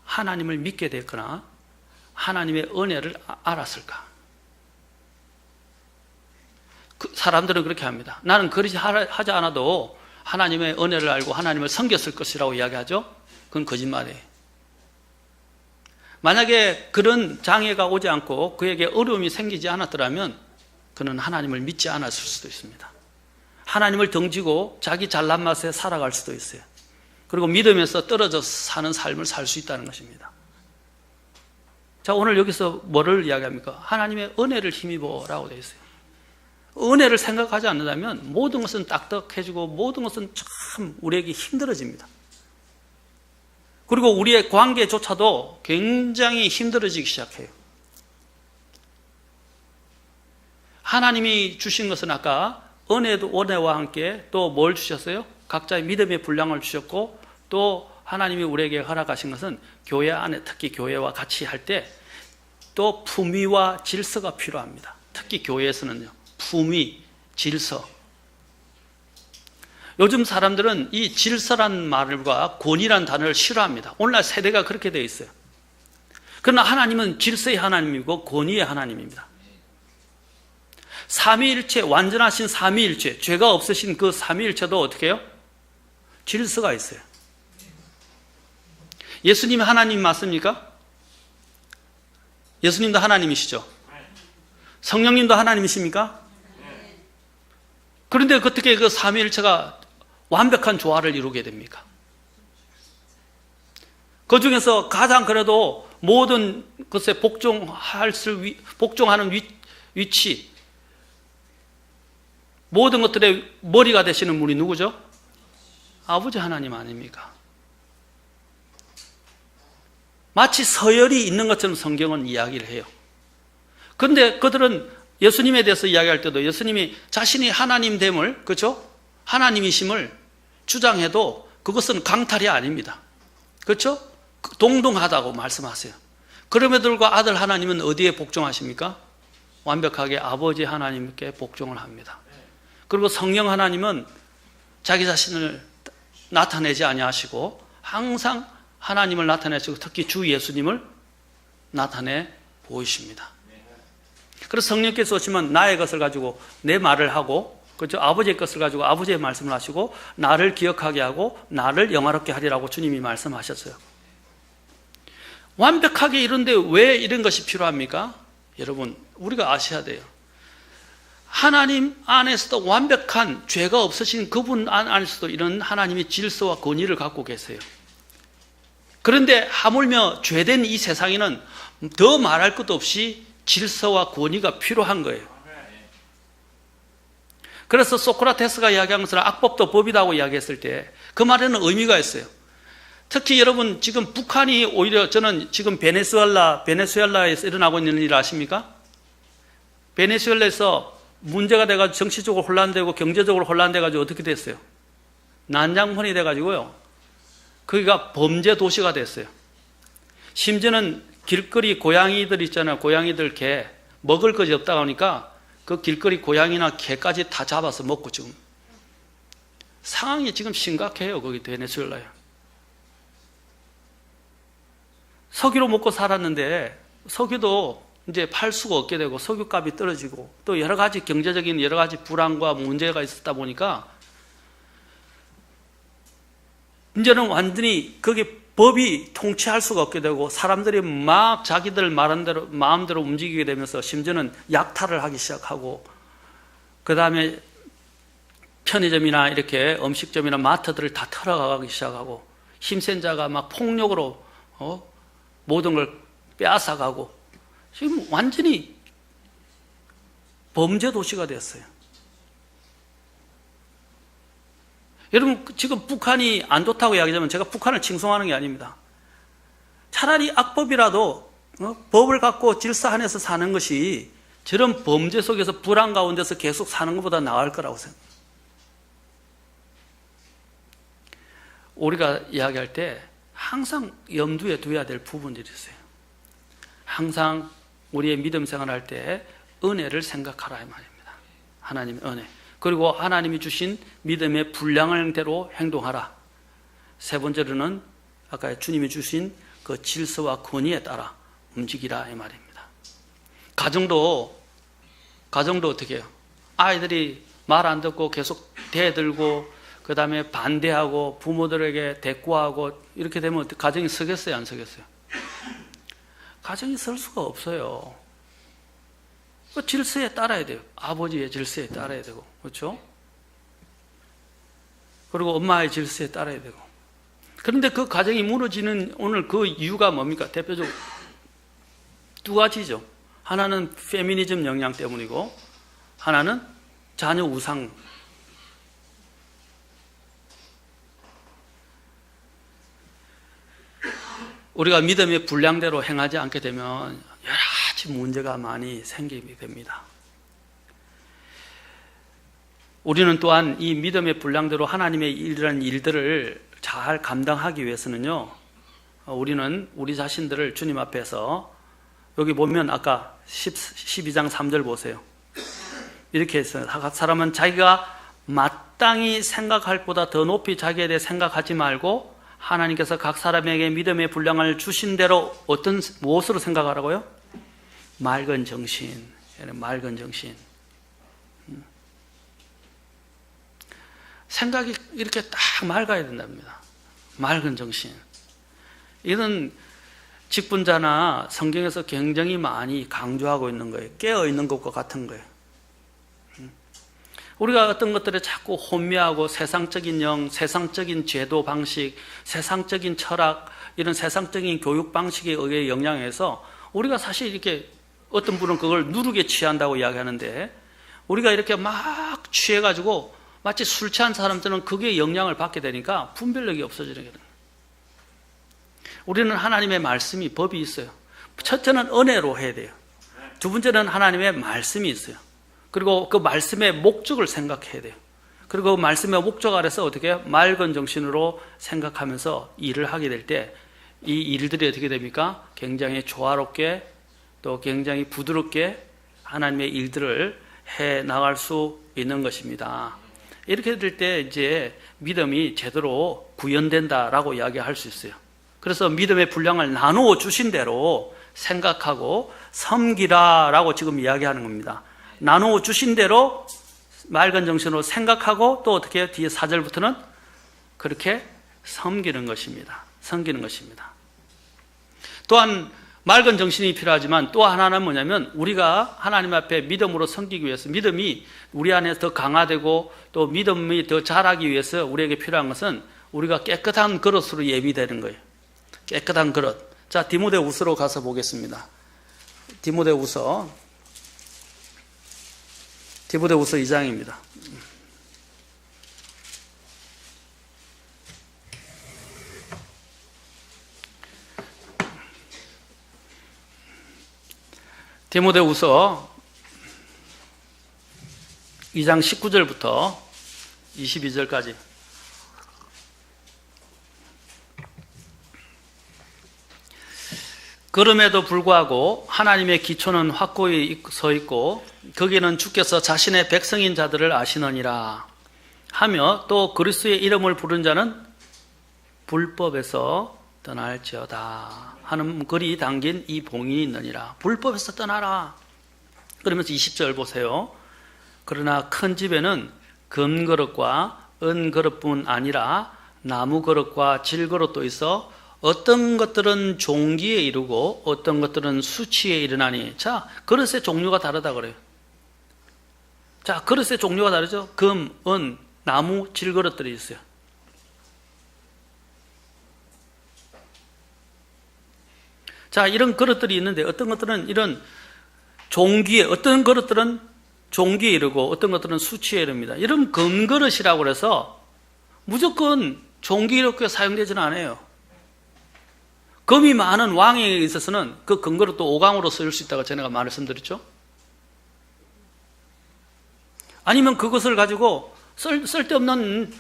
하나님을 믿게 됐거나 하나님의 은혜를 알았을까? 사람들은 그렇게 합니다. 나는 그렇게 하지 않아도 하나님의 은혜를 알고 하나님을 섬겼을 것이라고 이야기하죠. 그건 거짓말이에요. 만약에 그런 장애가 오지 않고 그에게 어려움이 생기지 않았더라면 그는 하나님을 믿지 않았을 수도 있습니다. 하나님을 덩지고 자기 잘난 맛에 살아갈 수도 있어요. 그리고 믿음에서 떨어져서 사는 삶을 살 수 있다는 것입니다. 자, 오늘 여기서 뭐를 이야기합니까? 하나님의 은혜를 힘입어라고 되어 있어요. 은혜를 생각하지 않는다면 모든 것은 딱딱해지고 모든 것은 참 우리에게 힘들어집니다. 그리고 우리의 관계조차도 굉장히 힘들어지기 시작해요. 하나님이 주신 것은 아까 은혜와 함께 또 뭘 주셨어요? 각자의 믿음의 분량을 주셨고 또 하나님이 우리에게 허락하신 것은 교회 안에 특히 교회와 같이 할 때 또 품위와 질서가 필요합니다. 특히 교회에서는요. 품위, 질서. 요즘 사람들은 이 질서란 말과 권위란 단어를 싫어합니다. 오늘날 세대가 그렇게 되어 있어요. 그러나 하나님은 질서의 하나님이고 권위의 하나님입니다. 삼위일체, 완전하신 삼위일체, 죄가 없으신 그 삼위일체도 어떻게 해요? 질서가 있어요. 예수님이 하나님 맞습니까? 예수님도 하나님이시죠? 성령님도 하나님이십니까? 그런데 어떻게 그 삼위일체가 완벽한 조화를 이루게 됩니까? 그 중에서 가장 그래도 모든 것에 복종하는 위치, 모든 것들의 머리가 되시는 분이 누구죠? 아버지 하나님 아닙니까? 마치 서열이 있는 것처럼 성경은 이야기를 해요. 그런데 그들은 예수님에 대해서 이야기할 때도 예수님이 자신이 하나님됨을, 그렇죠? 하나님이심을 주장해도 그것은 강탈이 아닙니다. 그렇죠? 동등하다고 말씀하세요. 그럼에도 불구하고 아들 하나님은 어디에 복종하십니까? 완벽하게 아버지 하나님께 복종을 합니다. 그리고 성령 하나님은 자기 자신을 나타내지 아니하시고 항상 하나님을 나타내시고 특히 주 예수님을 나타내 보이십니다. 그래서 성령께서 오시면 나의 것을 가지고 내 말을 하고, 그렇죠? 아버지의 것을 가지고 아버지의 말씀을 하시고 나를 기억하게 하고 나를 영화롭게 하리라고 주님이 말씀하셨어요. 완벽하게 이런데 왜 이런 것이 필요합니까? 여러분, 우리가 아셔야 돼요. 하나님 안에서도 완벽한 죄가 없으신 그분 안에서도 이런 하나님의 질서와 권위를 갖고 계세요. 그런데 하물며 죄된 이 세상에는 더 말할 것도 없이 질서와 권위가 필요한 거예요. 그래서 소크라테스가 이야기한 것을 악법도 법이라고 이야기했을 때 그 말에는 의미가 있어요. 특히 여러분 지금 북한이 오히려 저는 지금 베네수엘라에서 일어나고 있는 일 아십니까? 베네수엘라에서 문제가 돼가지고 정치적으로 혼란되고 경제적으로 혼란돼가지고 어떻게 됐어요? 난장판이 돼가지고요. 거기가 범죄 도시가 됐어요. 심지어는 길거리 고양이들 있잖아요. 고양이들 개 먹을 것이 없다 보니까 그 길거리 고양이나 개까지 다 잡아서 먹고 지금 상황이 지금 심각해요. 거기 베네수엘라에. 석유로 먹고 살았는데 석유도 이제 팔 수가 없게 되고 석유값이 떨어지고 또 여러 가지 경제적인 여러 가지 불안과 문제가 있었다 보니까 이제는 완전히 거기 법이 통치할 수가 없게 되고 사람들이 막 자기들 말한 대로 마음대로 움직이게 되면서 심지어는 약탈을 하기 시작하고 그 다음에 편의점이나 이렇게 음식점이나 마트들을 다 털어가기 시작하고 힘센 자가 막 폭력으로 모든 걸 빼앗아가고 지금 완전히 범죄 도시가 됐어요. 여러분 지금 북한이 안 좋다고 이야기하면 제가 북한을 칭송하는 게 아닙니다. 차라리 악법이라도 법을 갖고 질서 안에서 사는 것이 저런 범죄 속에서 불안 가운데서 계속 사는 것보다 나을 거라고 생각합니다. 우리가 이야기할 때 항상 염두에 둬야 될 부분들이 있어요. 항상 우리의 믿음 생활할 때 은혜를 생각하라 이 말입니다. 하나님의 은혜. 그리고 하나님이 주신 믿음의 분량대로 행동하라. 세 번째로는 아까 주님이 주신 그 질서와 권위에 따라 움직이라 이 말입니다. 가정도 어떻게 해요? 아이들이 말 안 듣고 계속 대들고 그 다음에 반대하고 부모들에게 대꾸하고 이렇게 되면 가정이 서겠어요? 안 서겠어요? 가정이 설 수가 없어요. 그 질서에 따라야 돼요. 아버지의 질서에 따라야 되고, 그렇죠? 그리고 엄마의 질서에 따라야 되고. 그런데 그 가정이 무너지는 오늘 그 이유가 뭡니까? 대표적으로 두 가지죠. 하나는 페미니즘 영향 때문이고, 하나는 자녀 우상. 우리가 믿음의 분량대로 행하지 않게 되면 여러 가지 문제가 많이 생기게 됩니다. 우리는 또한 이 믿음의 분량대로 하나님의 이런 일들을 잘 감당하기 위해서는요, 우리는 우리 자신들을 주님 앞에서 여기 보면 아까 12장 3절 보세요. 이렇게 했어요. 각 사람은 자기가 마땅히 생각할 보다 더 높이 자기에 대해 생각하지 말고 하나님께서 각 사람에게 믿음의 분량을 주신 대로 무엇으로 생각하라고요? 맑은 정신. 맑은 정신. 생각이 이렇게 딱 맑아야 된답니다. 맑은 정신. 이건 직분자나 성경에서 굉장히 많이 강조하고 있는 거예요. 깨어있는 것과 같은 거예요. 우리가 어떤 것들에 자꾸 혼미하고 세상적인 영, 세상적인 제도 방식, 세상적인 철학, 이런 세상적인 교육 방식에 의해 영향해서 우리가 사실 이렇게 어떤 분은 그걸 누르게 취한다고 이야기하는데 우리가 이렇게 막 취해가지고 마치 술 취한 사람들은 그게 영향을 받게 되니까 분별력이 없어지는 거예요. 우리는 하나님의 말씀이 법이 있어요. 첫째는 은혜로 해야 돼요. 두 번째는 하나님의 말씀이 있어요. 그리고 그 말씀의 목적을 생각해야 돼요. 그리고 그 말씀의 목적 아래서 어떻게 맑은 정신으로 생각하면서 일을 하게 될 때 이 일들이 어떻게 됩니까? 굉장히 조화롭게 또 굉장히 부드럽게 하나님의 일들을 해 나갈 수 있는 것입니다. 이렇게 될 때 이제 믿음이 제대로 구현된다라고 이야기할 수 있어요. 그래서 믿음의 분량을 나누어 주신 대로 생각하고 섬기라라고 지금 이야기하는 겁니다. 나누어 주신 대로 맑은 정신으로 생각하고 또 어떻게 해요? 뒤에 4절부터는 그렇게 섬기는 것입니다. 섬기는 것입니다. 또한 맑은 정신이 필요하지만 또 하나는 뭐냐면 우리가 하나님 앞에 믿음으로 섬기기 위해서 믿음이 우리 안에 더 강화되고 또 믿음이 더 자라기 위해서 우리에게 필요한 것은 우리가 깨끗한 그릇으로 예비되는 거예요. 깨끗한 그릇. 자, 디모데후서로 가서 보겠습니다. 디모데후서 2장입니다. 디모데후서 2장 19절부터 22절까지. 그럼에도 불구하고 하나님의 기초는 확고히 서 있고 거기는 주께서 자신의 백성인 자들을 아시느니라. 하며 또 그리스도의 이름을 부른 자는 불법에서 떠날지어다 하는 글이 담긴 이 봉인이 있느니라. 불법에서 떠나라. 그러면서 20절 보세요. 그러나 큰 집에는 금그릇과 은그릇뿐 아니라 나무그릇과 질그릇도 있어 어떤 것들은 종기에 이르고 어떤 것들은 수치에 이르나니. 자, 그릇의 종류가 다르다 그래요. 자, 그릇의 종류가 다르죠. 금, 은, 나무, 질그릇들이 있어요. 자, 이런 그릇들이 있는데 어떤 것들은 이런 종기에, 어떤 그릇들은 종기에 이르고 어떤 것들은 수치에 이릅니다. 이런 금그릇이라고 그래서 무조건 종기에 이렇게 사용되지는 않아요. 금이 많은 왕에 있어서는 그 금그릇도 오강으로 쓰일 수 있다고 제가 말씀드렸죠. 아니면 그것을 가지고 쓸데없는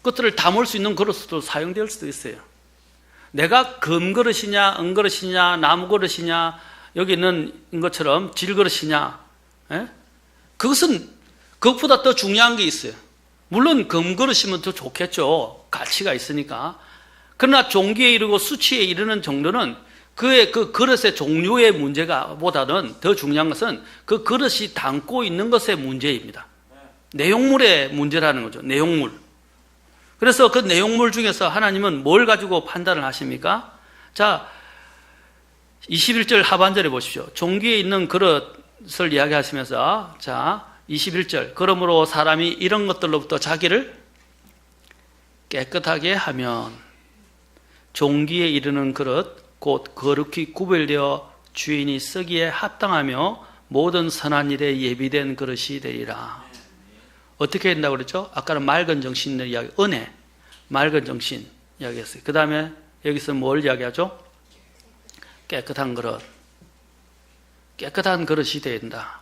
것들을 담을 수 있는 그릇도 사용될 수도 있어요. 내가 금그릇이냐 은그릇이냐 나무그릇이냐 여기 있는 것처럼 질그릇이냐, 예? 그것은 그것보다 더 중요한 게 있어요. 물론 금그릇이면 더 좋겠죠. 가치가 있으니까. 그러나 종기에 이르고 수치에 이르는 정도는 그의 그 그릇의 종류의 문제가 보다는 더 중요한 것은 그 그릇이 담고 있는 것의 문제입니다. 내용물의 문제라는 거죠. 내용물. 그래서 그 내용물 중에서 하나님은 뭘 가지고 판단을 하십니까? 자, 21절 하반절에 보십시오. 종기에 있는 그릇을 이야기하시면서, 자, 21절. 그러므로 사람이 이런 것들로부터 자기를 깨끗하게 하면 종기에 이르는 그릇, 곧 거룩히 구별되어 주인이 쓰기에 합당하며 모든 선한 일에 예비된 그릇이 되리라. 어떻게 된다고 그랬죠? 아까는 맑은 정신을 이야기, 은혜, 맑은 정신 이야기했어요. 그 다음에 여기서 뭘 이야기하죠? 깨끗한 그릇. 깨끗한 그릇이 된다.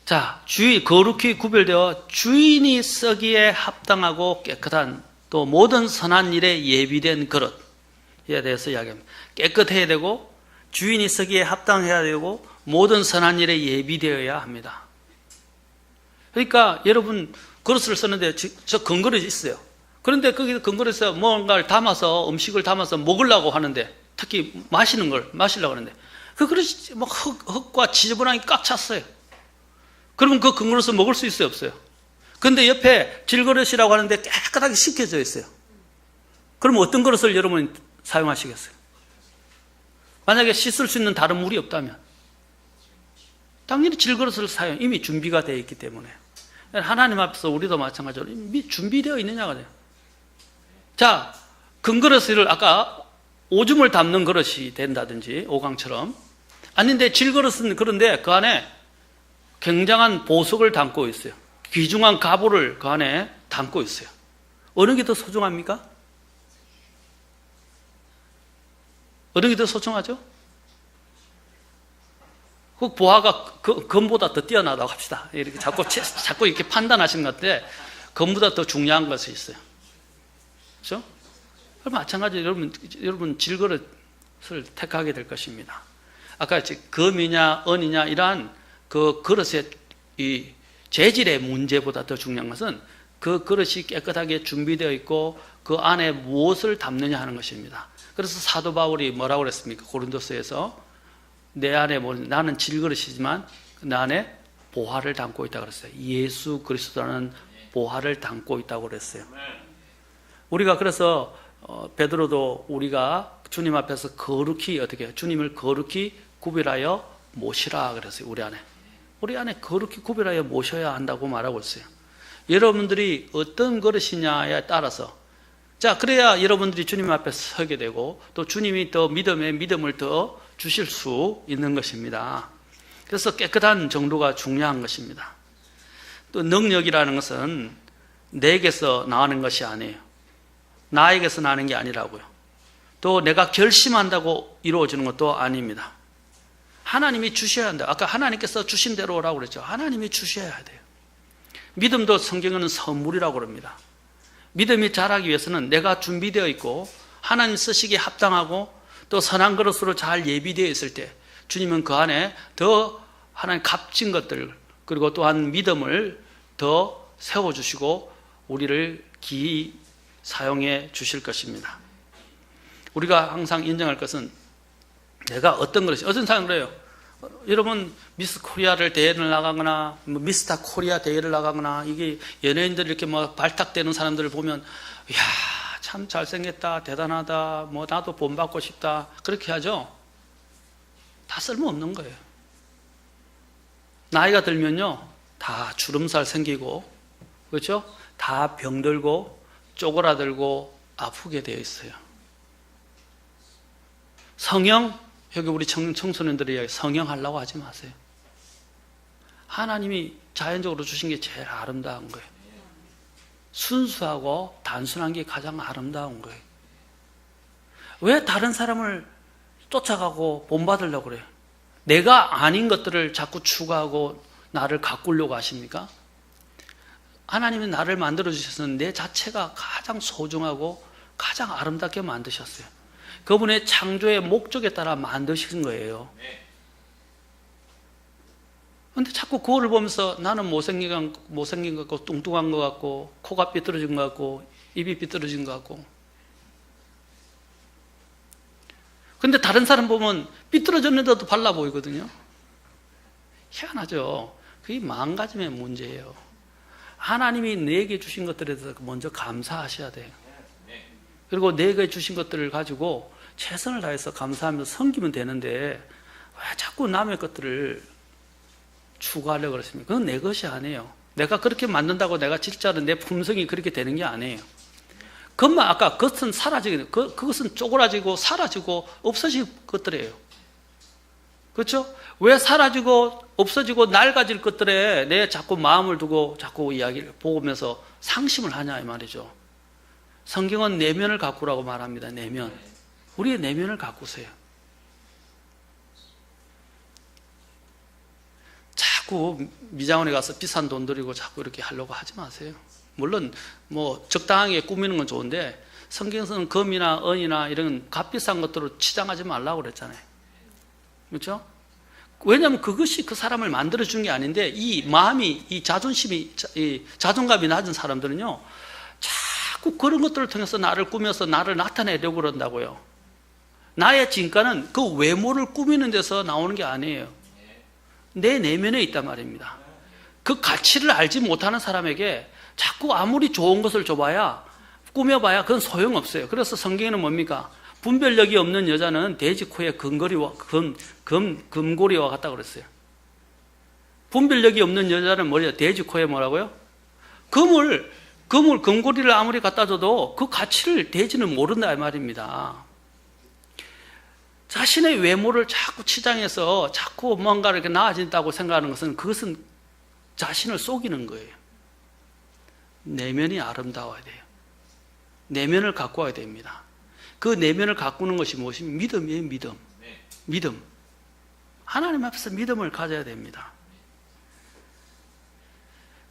자, 거룩히 구별되어 주인이 쓰기에 합당하고 깨끗한 또 모든 선한 일에 예비된 그릇에 대해서 이야기합니다. 깨끗해야 되고 주인이 쓰기에 합당해야 되고 모든 선한 일에 예비되어야 합니다. 그러니까 여러분 그릇을 쓰는데 저 금그릇이 있어요. 그런데 거기 금그릇에 뭔가를 담아서 음식을 담아서 먹으려고 하는데 특히 마시려고 하는데 그 그릇이 막 흙과 지저분하게 꽉 찼어요. 그러면 그 금그릇을 먹을 수 있어요, 없어요? 그런데 옆에 질그릇이라고 하는데 깨끗하게 씻겨져 있어요. 그럼 어떤 그릇을 여러분이 사용하시겠어요? 만약에 씻을 수 있는 다른 물이 없다면 당연히 질그릇을 사용, 이미 준비가 되어 있기 때문에. 하나님 앞에서 우리도 마찬가지로 이미 준비되어 있느냐가 돼요. 자, 금그릇을 아까 오줌을 담는 그릇이 된다든지 오강처럼 아닌데 질그릇은 그런데 그 안에 굉장한 보석을 담고 있어요. 귀중한 가보를 그 안에 담고 있어요. 어느 게 더 소중합니까? 어느 게 더 소중하죠? 그 보화가 금보다 더 뛰어나다고 합시다. 이렇게 자꾸 이렇게 판단하시는 것 같은데 금보다 더 중요한 것이 있어요. 그렇죠? 마찬가지로 여러분 질그릇을 택하게 될 것입니다. 아까 금이냐 은이냐 이러한 그 그릇의 이 재질의 문제보다 더 중요한 것은 그 그릇이 깨끗하게 준비되어 있고 그 안에 무엇을 담느냐 하는 것입니다. 그래서 사도 바울이 뭐라고 그랬습니까? 고린도서에서 내 안에 나는 질그릇이지만 내 안에 보화를 담고 있다고 그랬어요. 예수 그리스도라는 보화를 담고 있다고 그랬어요. 우리가 그래서 베드로도 우리가 주님 앞에서 거룩히 어떻게 해요? 주님을 거룩히 구별하여 모시라 그랬어요. 우리 안에 거룩히 구별하여 모셔야 한다고 말하고 있어요. 여러분들이 어떤 그릇이냐에 따라서 자, 그래야 여러분들이 주님 앞에 서게 되고 또 주님이 더 믿음을 더 주실 수 있는 것입니다. 그래서 깨끗한 정도가 중요한 것입니다. 또 능력이라는 것은 내게서 나오는 것이 아니에요. 나에게서 나는 게 아니라고요. 또 내가 결심한다고 이루어지는 것도 아닙니다. 하나님이 주셔야 한다. 아까 하나님께서 주신 대로 오라고 그랬죠. 하나님이 주셔야 돼요. 믿음도 성경에는 선물이라고 그럽니다. 믿음이 자라기 위해서는 내가 준비되어 있고 하나님 쓰시기에 합당하고 또 선한 그릇으로 잘 예비되어 있을 때 주님은 그 안에 더 하나님 값진 것들 그리고 또한 믿음을 더 세워주시고 우리를 기이 사용해 주실 것입니다. 우리가 항상 인정할 것은 내가 어떤 것이, 어떤 사람은 그래요. 여러분 미스 코리아를 대회를 나가거나 미스터 코리아 대회를 나가거나 이게 연예인들 이렇게 뭐 발탁되는 사람들을 보면 이야 참 잘생겼다 대단하다 뭐 나도 본받고 싶다 그렇게 하죠. 다 쓸모없는 거예요. 나이가 들면요 다 주름살 생기고 그렇죠? 다 병들고 쪼그라들고 아프게 되어 있어요. 성형, 여기 우리 청소년들의 이야기, 성형하려고 하지 마세요. 하나님이 자연적으로 주신 게 제일 아름다운 거예요. 순수하고 단순한 게 가장 아름다운 거예요. 왜 다른 사람을 쫓아가고 본받으려고 그래요? 내가 아닌 것들을 자꾸 추구하고 나를 가꾸려고 하십니까? 하나님이 나를 만들어주셔서 내 자체가 가장 소중하고 가장 아름답게 만드셨어요. 그분의 창조의 목적에 따라 만드신 거예요. 그런데 자꾸 그거를 보면서 나는 못생긴 것 같고 뚱뚱한 것 같고 코가 삐뚤어진 것 같고 입이 삐뚤어진 것 같고 근데 다른 사람 보면 삐뚤어졌는데도 발라 보이거든요. 희한하죠. 그게 마음가짐의 문제예요. 하나님이 내게 주신 것들에 대해서 먼저 감사하셔야 돼요. 그리고 내게 주신 것들을 가지고 최선을 다해서 감사하면서 섬기면 되는데 왜 자꾸 남의 것들을 추구하려고 그러십니까? 그건 내 것이 아니에요. 내가 그렇게 만든다고 내가 진짜로 내 품성이 그렇게 되는 게 아니에요. 그것만 아까 그것은 사라지게 그것은 쪼그라지고 사라지고 없어질 것들이에요. 그렇죠? 왜 사라지고 없어지고 낡아질 것들에 내 자꾸 마음을 두고 자꾸 이야기를 보면서 상심을 하냐 이 말이죠. 성경은 내면을 가꾸라고 말합니다. 내면. 우리의 내면을 가꾸세요. 자꾸 미장원에 가서 비싼 돈 들이고 자꾸 이렇게 하려고 하지 마세요. 물론 뭐 적당하게 꾸미는 건 좋은데 성경에서는 금이나 은이나 이런 값비싼 것들로 치장하지 말라고 그랬잖아요. 그렇죠? 왜냐하면 그것이 그 사람을 만들어준 게 아닌데 이 마음이 이 자존심이 이 자존감이 낮은 사람들은요 자꾸 그런 것들을 통해서 나를 꾸며서 나를 나타내려고 그런다고요. 나의 진가는 그 외모를 꾸미는 데서 나오는 게 아니에요. 내 내면에 있단 말입니다. 그 가치를 알지 못하는 사람에게 자꾸 아무리 좋은 것을 줘봐야 꾸며봐야 그건 소용없어요. 그래서 성경에는 뭡니까? 분별력이 없는 여자는 돼지 코에 금고리와 같다 그랬어요. 분별력이 없는 여자는 뭐예요? 돼지 코에 뭐라고요? 금고리를 아무리 갖다 줘도 그 가치를 돼지는 모른다 이 말입니다. 자신의 외모를 자꾸 치장해서 자꾸 뭔가 이렇게 나아진다고 생각하는 것은 그것은 자신을 속이는 거예요. 내면이 아름다워야 돼요. 내면을 가꾸어야 됩니다. 그 내면을 가꾸는 것이 무엇이면 믿음이에요. 믿음. 하나님 앞에서 믿음을 가져야 됩니다.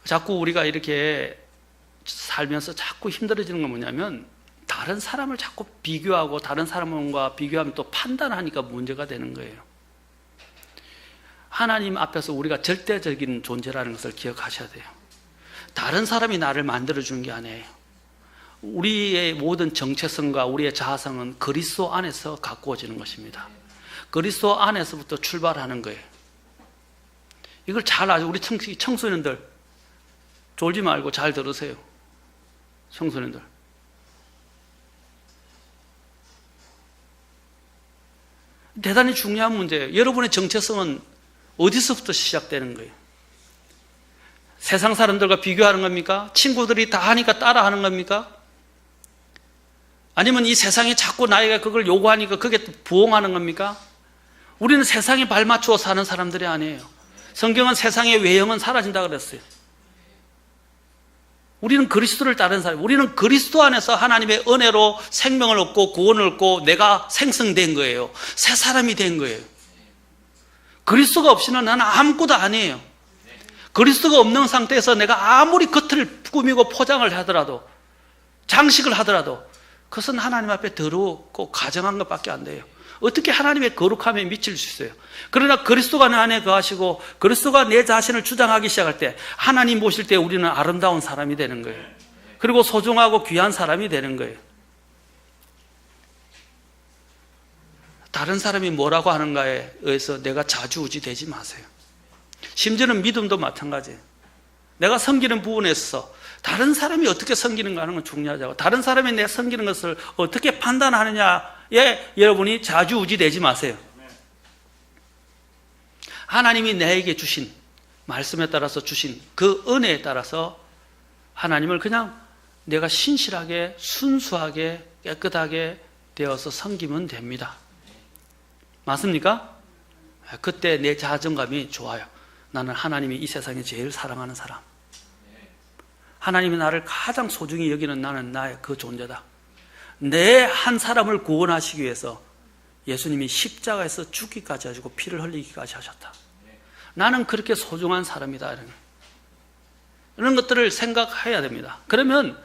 자꾸 우리가 이렇게 살면서 자꾸 힘들어지는 건 뭐냐면 다른 사람을 자꾸 비교하고 다른 사람과 비교하면 또 판단하니까 문제가 되는 거예요. 하나님 앞에서 우리가 절대적인 존재라는 것을 기억하셔야 돼요. 다른 사람이 나를 만들어준 게 아니에요. 우리의 모든 정체성과 우리의 자아성은 그리스도 안에서 가꾸어지는 것입니다. 그리스도 안에서부터 출발하는 거예요. 이걸 잘 아죠. 우리 청소년들 졸지 말고 잘 들으세요. 청소년들. 대단히 중요한 문제예요. 여러분의 정체성은 어디서부터 시작되는 거예요? 세상 사람들과 비교하는 겁니까? 친구들이 다 하니까 따라하는 겁니까? 아니면 이 세상에 자꾸 나이가 그걸 요구하니까 그게 부응하는 겁니까? 우리는 세상에 발맞추어 사는 사람들이 아니에요. 성경은 세상의 외형은 사라진다 그랬어요. 우리는 그리스도를 따르는 사람, 우리는 그리스도 안에서 하나님의 은혜로 생명을 얻고 구원을 얻고 내가 생성된 거예요. 새 사람이 된 거예요. 그리스도가 없이는 나는 아무것도 아니에요. 그리스도가 없는 상태에서 내가 아무리 겉을 꾸미고 포장을 하더라도 장식을 하더라도 그것은 하나님 앞에 더럽고 가정한 것밖에 안 돼요. 어떻게 하나님의 거룩함에 미칠 수 있어요? 그러나 그리스도가 내 안에 거하시고 그리스도가 내 자신을 주장하기 시작할 때 하나님 보실 때 우리는 아름다운 사람이 되는 거예요. 그리고 소중하고 귀한 사람이 되는 거예요. 다른 사람이 뭐라고 하는가에 의해서 내가 좌지우지 되지 마세요. 심지어는 믿음도 마찬가지예요. 내가 섬기는 부분에 있어서 다른 사람이 어떻게 섬기는가 하는 건 중요하지 않고 다른 사람이 내가 섬기는 것을 어떻게 판단하느냐에 여러분이 좌지우지 되지 마세요. 하나님이 내게 주신 말씀에 따라서 주신 그 은혜에 따라서 하나님을 그냥 내가 신실하게 순수하게 깨끗하게 되어서 섬기면 됩니다. 맞습니까? 그때 내 자존감이 좋아요. 나는 하나님이 이 세상에 제일 사랑하는 사람. 하나님이 나를 가장 소중히 여기는 나는 나의 그 존재다. 내 한 사람을 구원하시기 위해서 예수님이 십자가에서 죽기까지 하시고 피를 흘리기까지 하셨다. 나는 그렇게 소중한 사람이다. 이런 것들을 생각해야 됩니다. 그러면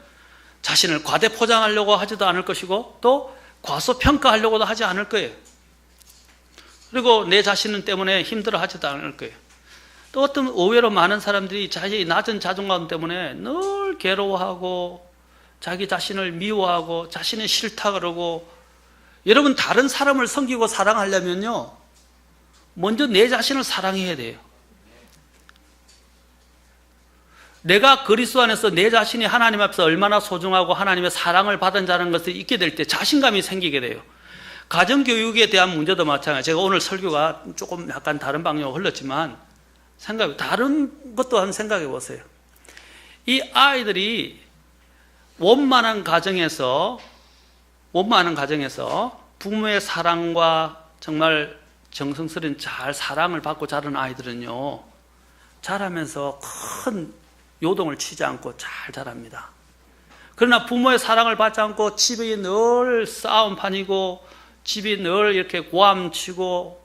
자신을 과대포장하려고 하지도 않을 것이고 또 과소평가하려고도 하지 않을 거예요. 그리고 내 자신 때문에 힘들어하지도 않을 거예요. 또 어떤 의외로 많은 사람들이 자기 낮은 자존감 때문에 늘 괴로워하고 자기 자신을 미워하고 자신이 싫다 그러고 여러분 다른 사람을 섬기고 사랑하려면요 먼저 내 자신을 사랑해야 돼요. 내가 그리스도 안에서 내 자신이 하나님 앞에서 얼마나 소중하고 하나님의 사랑을 받은 자라는 것을 잊게 될 때 자신감이 생기게 돼요. 가정교육에 대한 문제도 마찬가지예요. 제가 오늘 설교가 조금 약간 다른 방향으로 흘렀지만 다른 것도 한번 생각해 보세요. 이 아이들이 원만한 가정에서 부모의 사랑과 정말 정성스레 잘 사랑을 받고 자란 아이들은요 자라면서 큰 요동을 치지 않고 잘 자랍니다. 그러나 부모의 사랑을 받지 않고 집이 늘 싸움판이고 집이 늘 이렇게 고함치고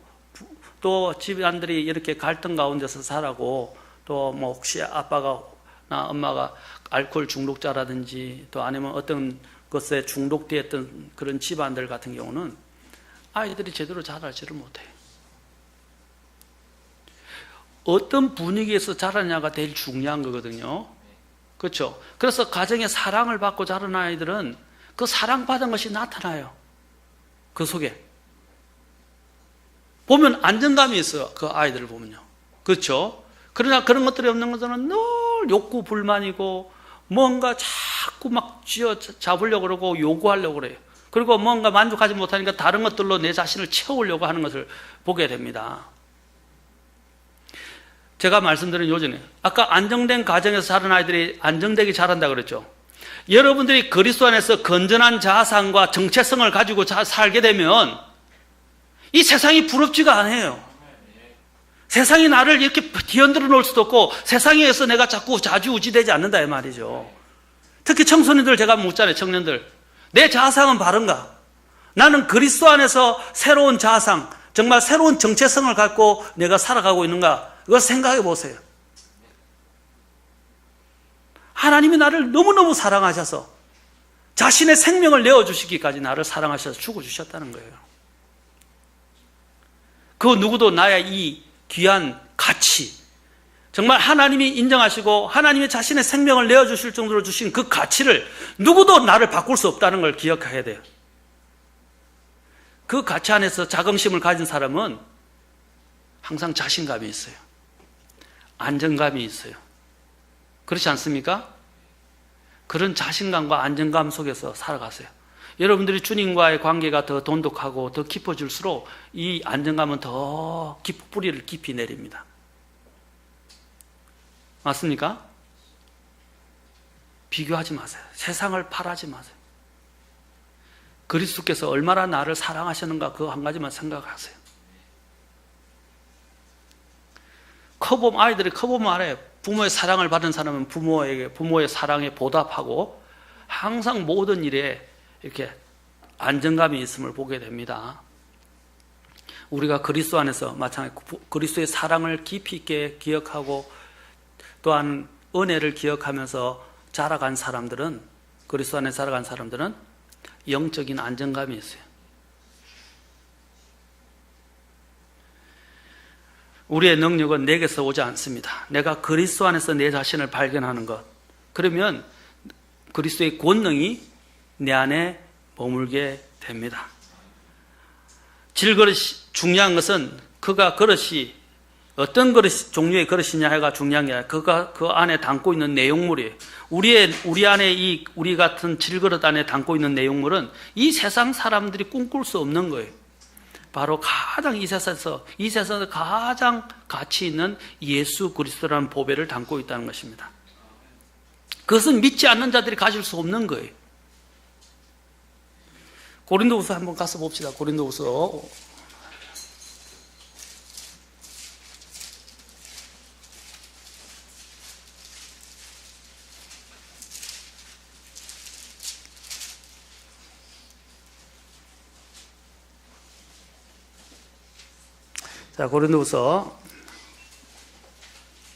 또 집안들이 이렇게 갈등 가운데서 살아고 또 뭐 혹시 아빠가 나 엄마가 알코올 중독자라든지 또 아니면 어떤 것에 중독되었던 그런 집안들 같은 경우는 아이들이 제대로 자라지를 못해요. 어떤 분위기에서 자라냐가 제일 중요한 거거든요. 그렇죠? 그래서 가정에 사랑을 받고 자란 아이들은 그 사랑받은 것이 나타나요. 그 속에 보면 안정감이 있어요. 그 아이들을 보면요. 그렇죠? 그러나 그런 것들이 없는 것들은 늘 욕구 불만이고 뭔가 자꾸 막 쥐어 잡으려고 그러고 요구하려고 그래요. 그리고 뭔가 만족하지 못하니까 다른 것들로 내 자신을 채우려고 하는 것을 보게 됩니다. 제가 말씀드린 요즘에 아까 안정된 가정에서 자란 아이들이 안정되게 자란다 그랬죠. 여러분들이 그리스도 안에서 건전한 자아상과 정체성을 가지고 살게 되면 이 세상이 부럽지가 않아요. 세상이 나를 이렇게 뒤흔들어 놓을 수도 없고 세상에 의해서 내가 자꾸 좌지우지되지 않는다 이 말이죠. 특히 청소년들 제가 묻잖아요. 청년들 내 자아상은 바른가? 나는 그리스도 안에서 새로운 자아상 정말 새로운 정체성을 갖고 내가 살아가고 있는가? 그걸 생각해 보세요. 하나님이 나를 너무너무 사랑하셔서 자신의 생명을 내어주시기까지 나를 사랑하셔서 죽어주셨다는 거예요. 그 누구도 나의 이 귀한 가치, 정말 하나님이 인정하시고 하나님이 자신의 생명을 내어주실 정도로 주신 그 가치를 누구도 나를 바꿀 수 없다는 걸 기억해야 돼요. 그 가치 안에서 자긍심을 가진 사람은 항상 자신감이 있어요. 안정감이 있어요. 그렇지 않습니까? 그런 자신감과 안정감 속에서 살아가세요. 여러분들이 주님과의 관계가 더 돈독하고 더 깊어질수록 이 안정감은 더 뿌리를 깊이 내립니다. 맞습니까? 비교하지 마세요. 세상을 팔하지 마세요. 그리스도께서 얼마나 나를 사랑하셨는가 그거 한 가지만 생각하세요. 아이들이 커보면 알아요. 부모의 사랑을 받은 사람은 부모의 사랑에 보답하고 항상 모든 일에 이렇게 안정감이 있음을 보게 됩니다. 우리가 그리스도 안에서 마찬가지로 그리스도의 사랑을 깊이 있게 기억하고 또한 은혜를 기억하면서 자라간 사람들은 그리스도 안에 자라간 사람들은 영적인 안정감이 있어요. 우리의 능력은 내게서 오지 않습니다. 내가 그리스도 안에서 내 자신을 발견하는 것. 그러면 그리스도의 권능이 내 안에 머물게 됩니다. 질그릇이 중요한 것은 그가 그릇이 어떤 종류의 그릇이냐 해가 중요한 게 아니라 그가 그 안에 담고 있는 내용물이에요. 우리 안에 우리 같은 질그릇 안에 담고 있는 내용물은 이 세상 사람들이 꿈꿀 수 없는 거예요. 바로 가장 이 세상에서 가장 가치 있는 예수 그리스도라는 보배를 담고 있다는 것입니다. 그것은 믿지 않는 자들이 가질 수 없는 거예요. 고린도후서 한번 가서 봅시다. 고린도후서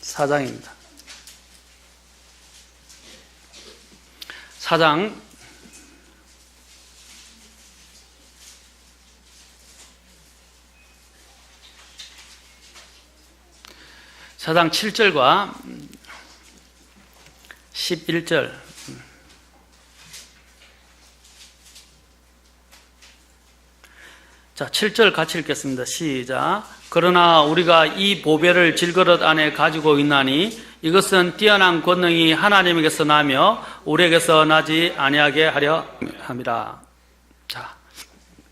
4장입니다. 4장 7절과 11절. 자, 7절 같이 읽겠습니다. 시작. 그러나 우리가 이 보배를 질그릇 안에 가지고 있나니 이것은 뛰어난 권능이 하나님에게서 나며 우리에게서 나지 아니하게 하려 함이라. 자,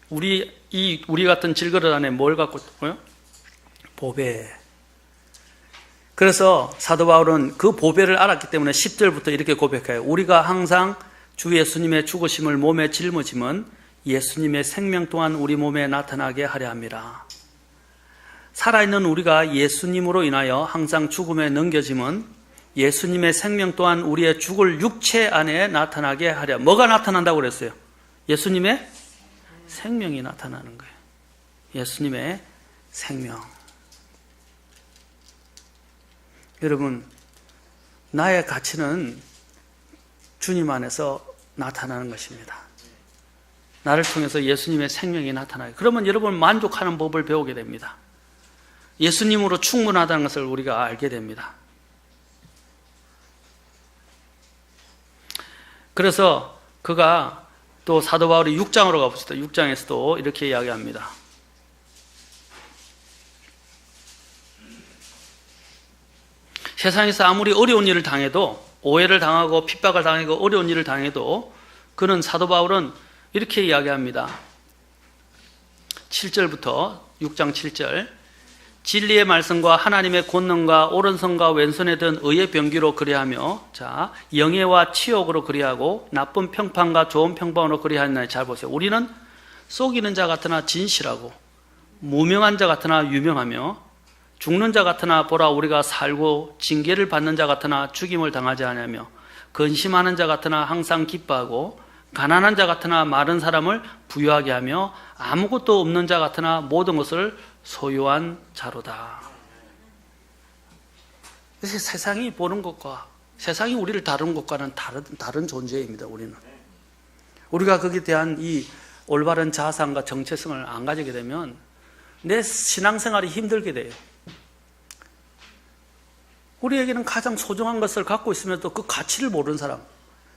우리 같은 질그릇 안에 뭘 갖고 있고요? 보배. 그래서 사도 바울은 그 보배를 알았기 때문에 10절부터 이렇게 고백해요. 우리가 항상 주 예수님의 죽으심을 몸에 짊어짐은 예수님의 생명 또한 우리 몸에 나타나게 하려 함이라. 살아있는 우리가 예수님으로 인하여 항상 죽음에 넘겨짐은 예수님의 생명 또한 우리의 죽을 육체 안에 나타나게 하려. 뭐가 나타난다고 그랬어요? 예수님의 생명이 나타나는 거예요. 예수님의 생명. 여러분, 나의 가치는 주님 안에서 나타나는 것입니다. 나를 통해서 예수님의 생명이 나타나요. 그러면 여러분 만족하는 법을 배우게 됩니다. 예수님으로 충분하다는 것을 우리가 알게 됩니다. 그래서 그가 또 사도 바울이 6장으로 가봅시다. 6장에서도 이렇게 이야기합니다. 세상에서 아무리 어려운 일을 당해도, 오해를 당하고 핍박을 당하고 어려운 일을 당해도 그는, 사도 바울은 이렇게 이야기합니다. 7절부터 6장 7절. 진리의 말씀과 하나님의 권능과 오른손과 왼손에 든 의의 병기로 그리하며, 자, 영예와 치욕으로 그리하고 나쁜 평판과 좋은 평판으로 그리하였나니. 잘 보세요. 우리는 속이는 자 같으나 진실하고 무명한 자 같으나 유명하며 죽는 자 같으나 보라 우리가 살고 징계를 받는 자 같으나 죽임을 당하지 아니하며 근심하는 자 같으나 항상 기뻐하고 가난한 자 같으나 마른 사람을 부유하게 하며 아무것도 없는 자 같으나 모든 것을 소유한 자로다. 그래서 세상이 보는 것과 세상이 우리를 다루는 것과는 다른 존재입니다. 우리가 거기에 대한 이 올바른 자상과 정체성을 안 가지게 되면 내 신앙생활이 힘들게 돼요. 우리에게는 가장 소중한 것을 갖고 있으면서도 그 가치를 모르는 사람.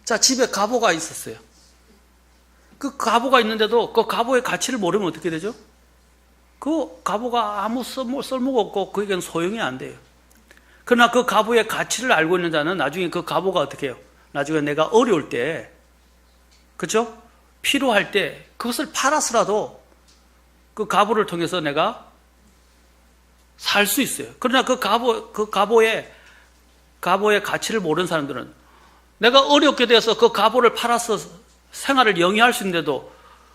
자, 집에 갑오가 있었어요. 그 갑오가 있는데도 그 갑오의 가치를 모르면 어떻게 되죠? 그 갑오가 아무 쓸모가 없고 그에게는 소용이 안 돼요. 그러나 그 갑오의 가치를 알고 있는 자는 나중에 그 갑오가 어떻게 해요? 나중에 내가 어려울 때, 그렇죠? 필요할 때 그것을 팔아서라도 그 갑오를 통해서 내가 살 수 있어요. 그러나 그 갑오의 가치를 모르는 사람들은 내가 어렵게 돼서 그 갑오를 팔아서 생활을 영위할 수 있는데도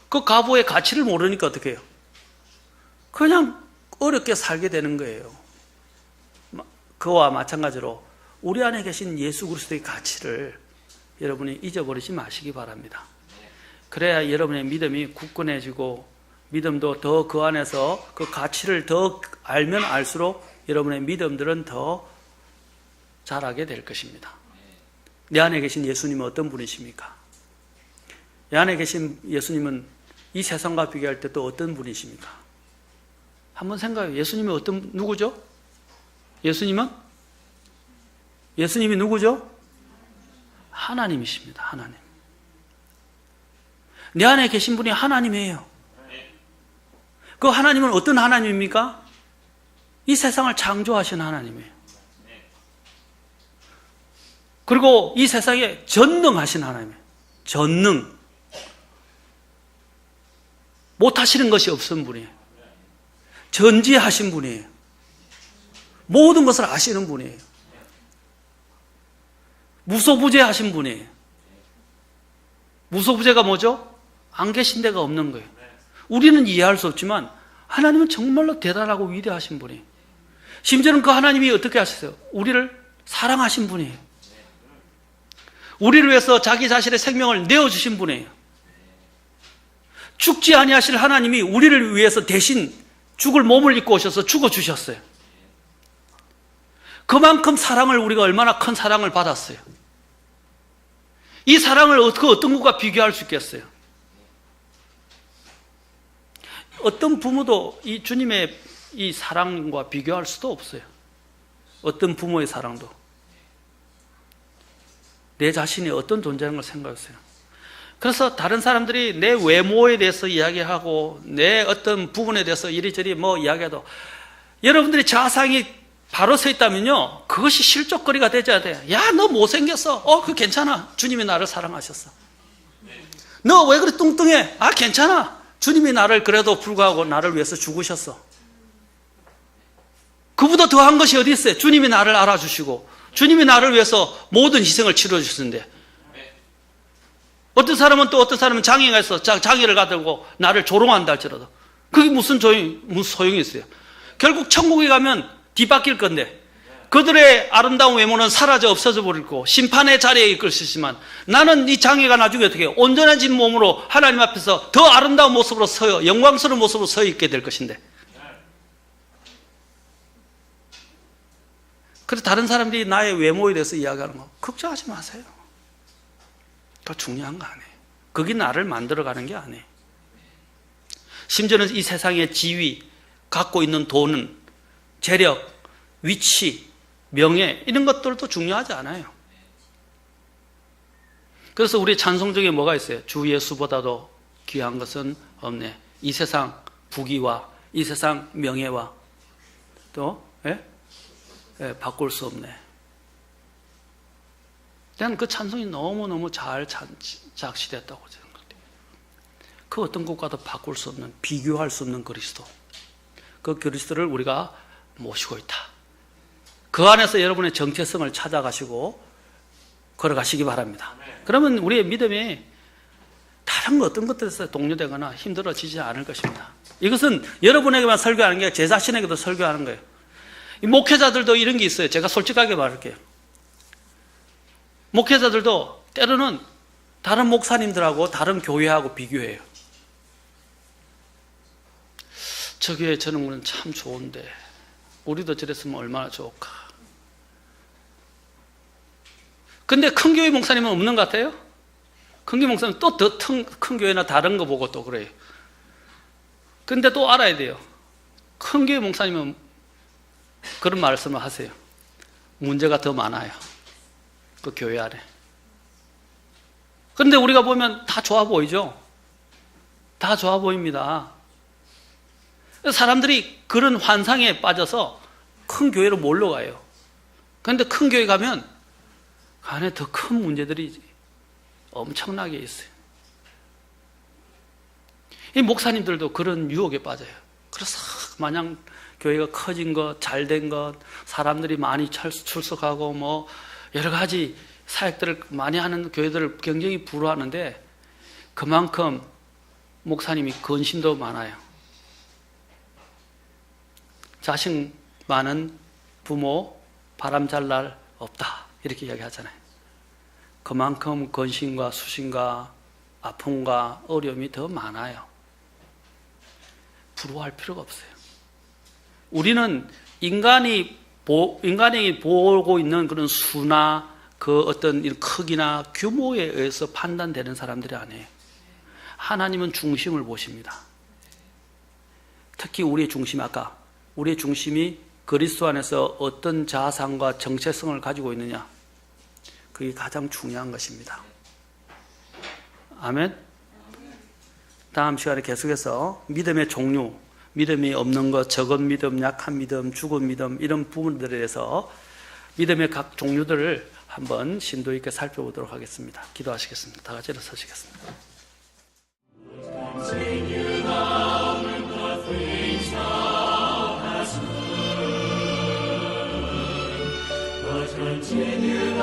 그 갑오의 가치를 모르니까 어떻게 해요? 그냥 어렵게 살게 되는 거예요. 그와 마찬가지로 우리 안에 계신 예수 그리스도의 가치를 여러분이 잊어버리지 마시기 바랍니다. 그래야 여러분의 믿음이 굳건해지고 믿음도 더 그 안에서 그 가치를 더 알면 알수록 여러분의 믿음들은 더 자라게 될 것입니다. 내 안에 계신 예수님은 어떤 분이십니까? 내 안에 계신 예수님은 이 세상과 비교할 때 또 어떤 분이십니까? 한번 생각해요. 예수님이 누구죠? 예수님이 누구죠? 하나님이십니다. 하나님. 내 안에 계신 분이 하나님이에요. 그 하나님은 어떤 하나님입니까? 이 세상을 창조하신 하나님이에요. 그리고 이 세상에 전능하신 하나님이에요. 전능. 못하시는 것이 없은 분이에요. 전지하신 분이에요. 모든 것을 아시는 분이에요. 무소부재하신 분이에요. 무소부재가 뭐죠? 안 계신 데가 없는 거예요. 우리는 이해할 수 없지만 하나님은 정말로 대단하고 위대하신 분이에요. 심지어는 그 하나님이 어떻게 하셨어요? 우리를 사랑하신 분이에요. 우리를 위해서 자기 자신의 생명을 내어주신 분이에요. 죽지 아니하실 하나님이 우리를 위해서 대신 죽을 몸을 입고 오셔서 죽어주셨어요. 그만큼 사랑을 우리가 얼마나 큰 사랑을 받았어요. 이 사랑을 그 어떤 것과 비교할 수 있겠어요? 어떤 부모도 이 주님의 이 사랑과 비교할 수도 없어요. 어떤 부모의 사랑도. 내 자신이 어떤 존재라는 걸 생각했어요. 그래서 다른 사람들이 내 외모에 대해서 이야기하고 내 어떤 부분에 대해서 이리저리 뭐 이야기해도 여러분들이 자상이 바로 서 있다면요, 그것이 실족거리가 되져야 돼요. 야, 너 못생겼어. 그거 괜찮아. 주님이 나를 사랑하셨어. 너 왜 그래 뚱뚱해? 괜찮아. 주님이 나를 그래도 불구하고 나를 위해서 죽으셨어. 그보다 더한 것이 어디 있어요? 주님이 나를 알아주시고 주님이 나를 위해서 모든 희생을 치러주셨는데, 어떤 사람은 장애가 있어. 장애를 가지고 나를 조롱한다 할지라도 그게 무슨 소용이 있어요? 결국 천국에 가면 뒤바뀔 건데 그들의 아름다운 외모는 사라져 없어져 버릴 거고 심판의 자리에 이끌 수 있지만, 나는 이 장애가 나중에 어떻게 해요? 온전해진 몸으로 하나님 앞에서 더 아름다운 모습으로 영광스러운 모습으로 서 있게 될 것인데, 그래서 다른 사람들이 나의 외모에 대해서 이야기하는 거 걱정하지 마세요. 그거 중요한 거 아니에요. 그게 나를 만들어가는 게 아니에요. 심지어는 이 세상의 지위, 갖고 있는 돈은, 재력, 위치, 명예, 이런 것들도 중요하지 않아요. 그래서 우리 찬송 중에 뭐가 있어요? 주 예수보다도 귀한 것은 없네. 이 세상 부귀와 이 세상 명예와 또 바꿀 수 없네. 나는 그 찬송이 너무너무 잘 작시됐다고 생각해요. 그 어떤 것과도 바꿀 수 없는, 비교할 수 없는 그리스도. 그 그리스도를 우리가 모시고 있다. 그 안에서 여러분의 정체성을 찾아가시고 걸어가시기 바랍니다. 그러면 우리의 믿음이 다른 어떤 것들에서 동요되거나 힘들어지지 않을 것입니다. 이것은 여러분에게만 설교하는 게 제 자신에게도 설교하는 거예요. 이 목회자들도 이런 게 있어요. 제가 솔직하게 말할게요. 목회자들도 때로는 다른 목사님들하고 다른 교회하고 비교해요. 저 교회 저런 거는 참 좋은데 우리도 저랬으면 얼마나 좋을까. 근데 큰 교회 목사님은 없는 것 같아요? 큰 교회 목사님은 또 더 큰 교회나 다른 거 보고 또 그래요. 근데 또 알아야 돼요. 큰 교회 목사님은 그런 말씀을 하세요. 문제가 더 많아요. 그 교회 안에. 그런데 우리가 보면 다 좋아 보이죠? 다 좋아 보입니다. 사람들이 그런 환상에 빠져서 큰 교회로 몰려가요. 그런데 큰 교회 가면 그 안에 더 큰 문제들이 엄청나게 있어요. 이 목사님들도 그런 유혹에 빠져요. 그래서 마냥 교회가 커진 것, 잘된 것, 사람들이 많이 출석하고 뭐 여러 가지 사역들을 많이 하는 교회들을 굉장히 부러워하는데, 그만큼 목사님이 근심도 많아요. 자식 많은 부모 바람 잘 날 없다, 이렇게 이야기하잖아요. 그만큼 근심과 수심과 아픔과 어려움이 더 많아요. 부러워할 필요가 없어요. 우리는 인간이 보고 있는 그런 수나 그 어떤 크기나 규모에 의해서 판단되는 사람들이 아니에요. 하나님은 중심을 보십니다. 특히 우리의 중심, 아까 우리의 중심이 그리스도 안에서 어떤 자상과 정체성을 가지고 있느냐, 그게 가장 중요한 것입니다. 아멘. 다음 시간에 계속해서 믿음의 종류, 믿음이 없는 것, 적은 믿음, 약한 믿음, 죽은 믿음, 이런 부분들에 대해서 믿음의 각 종류들을 한번 심도 있게 살펴보도록 하겠습니다. 기도하시겠습니다. 다 같이 일어서시겠습니다. Continue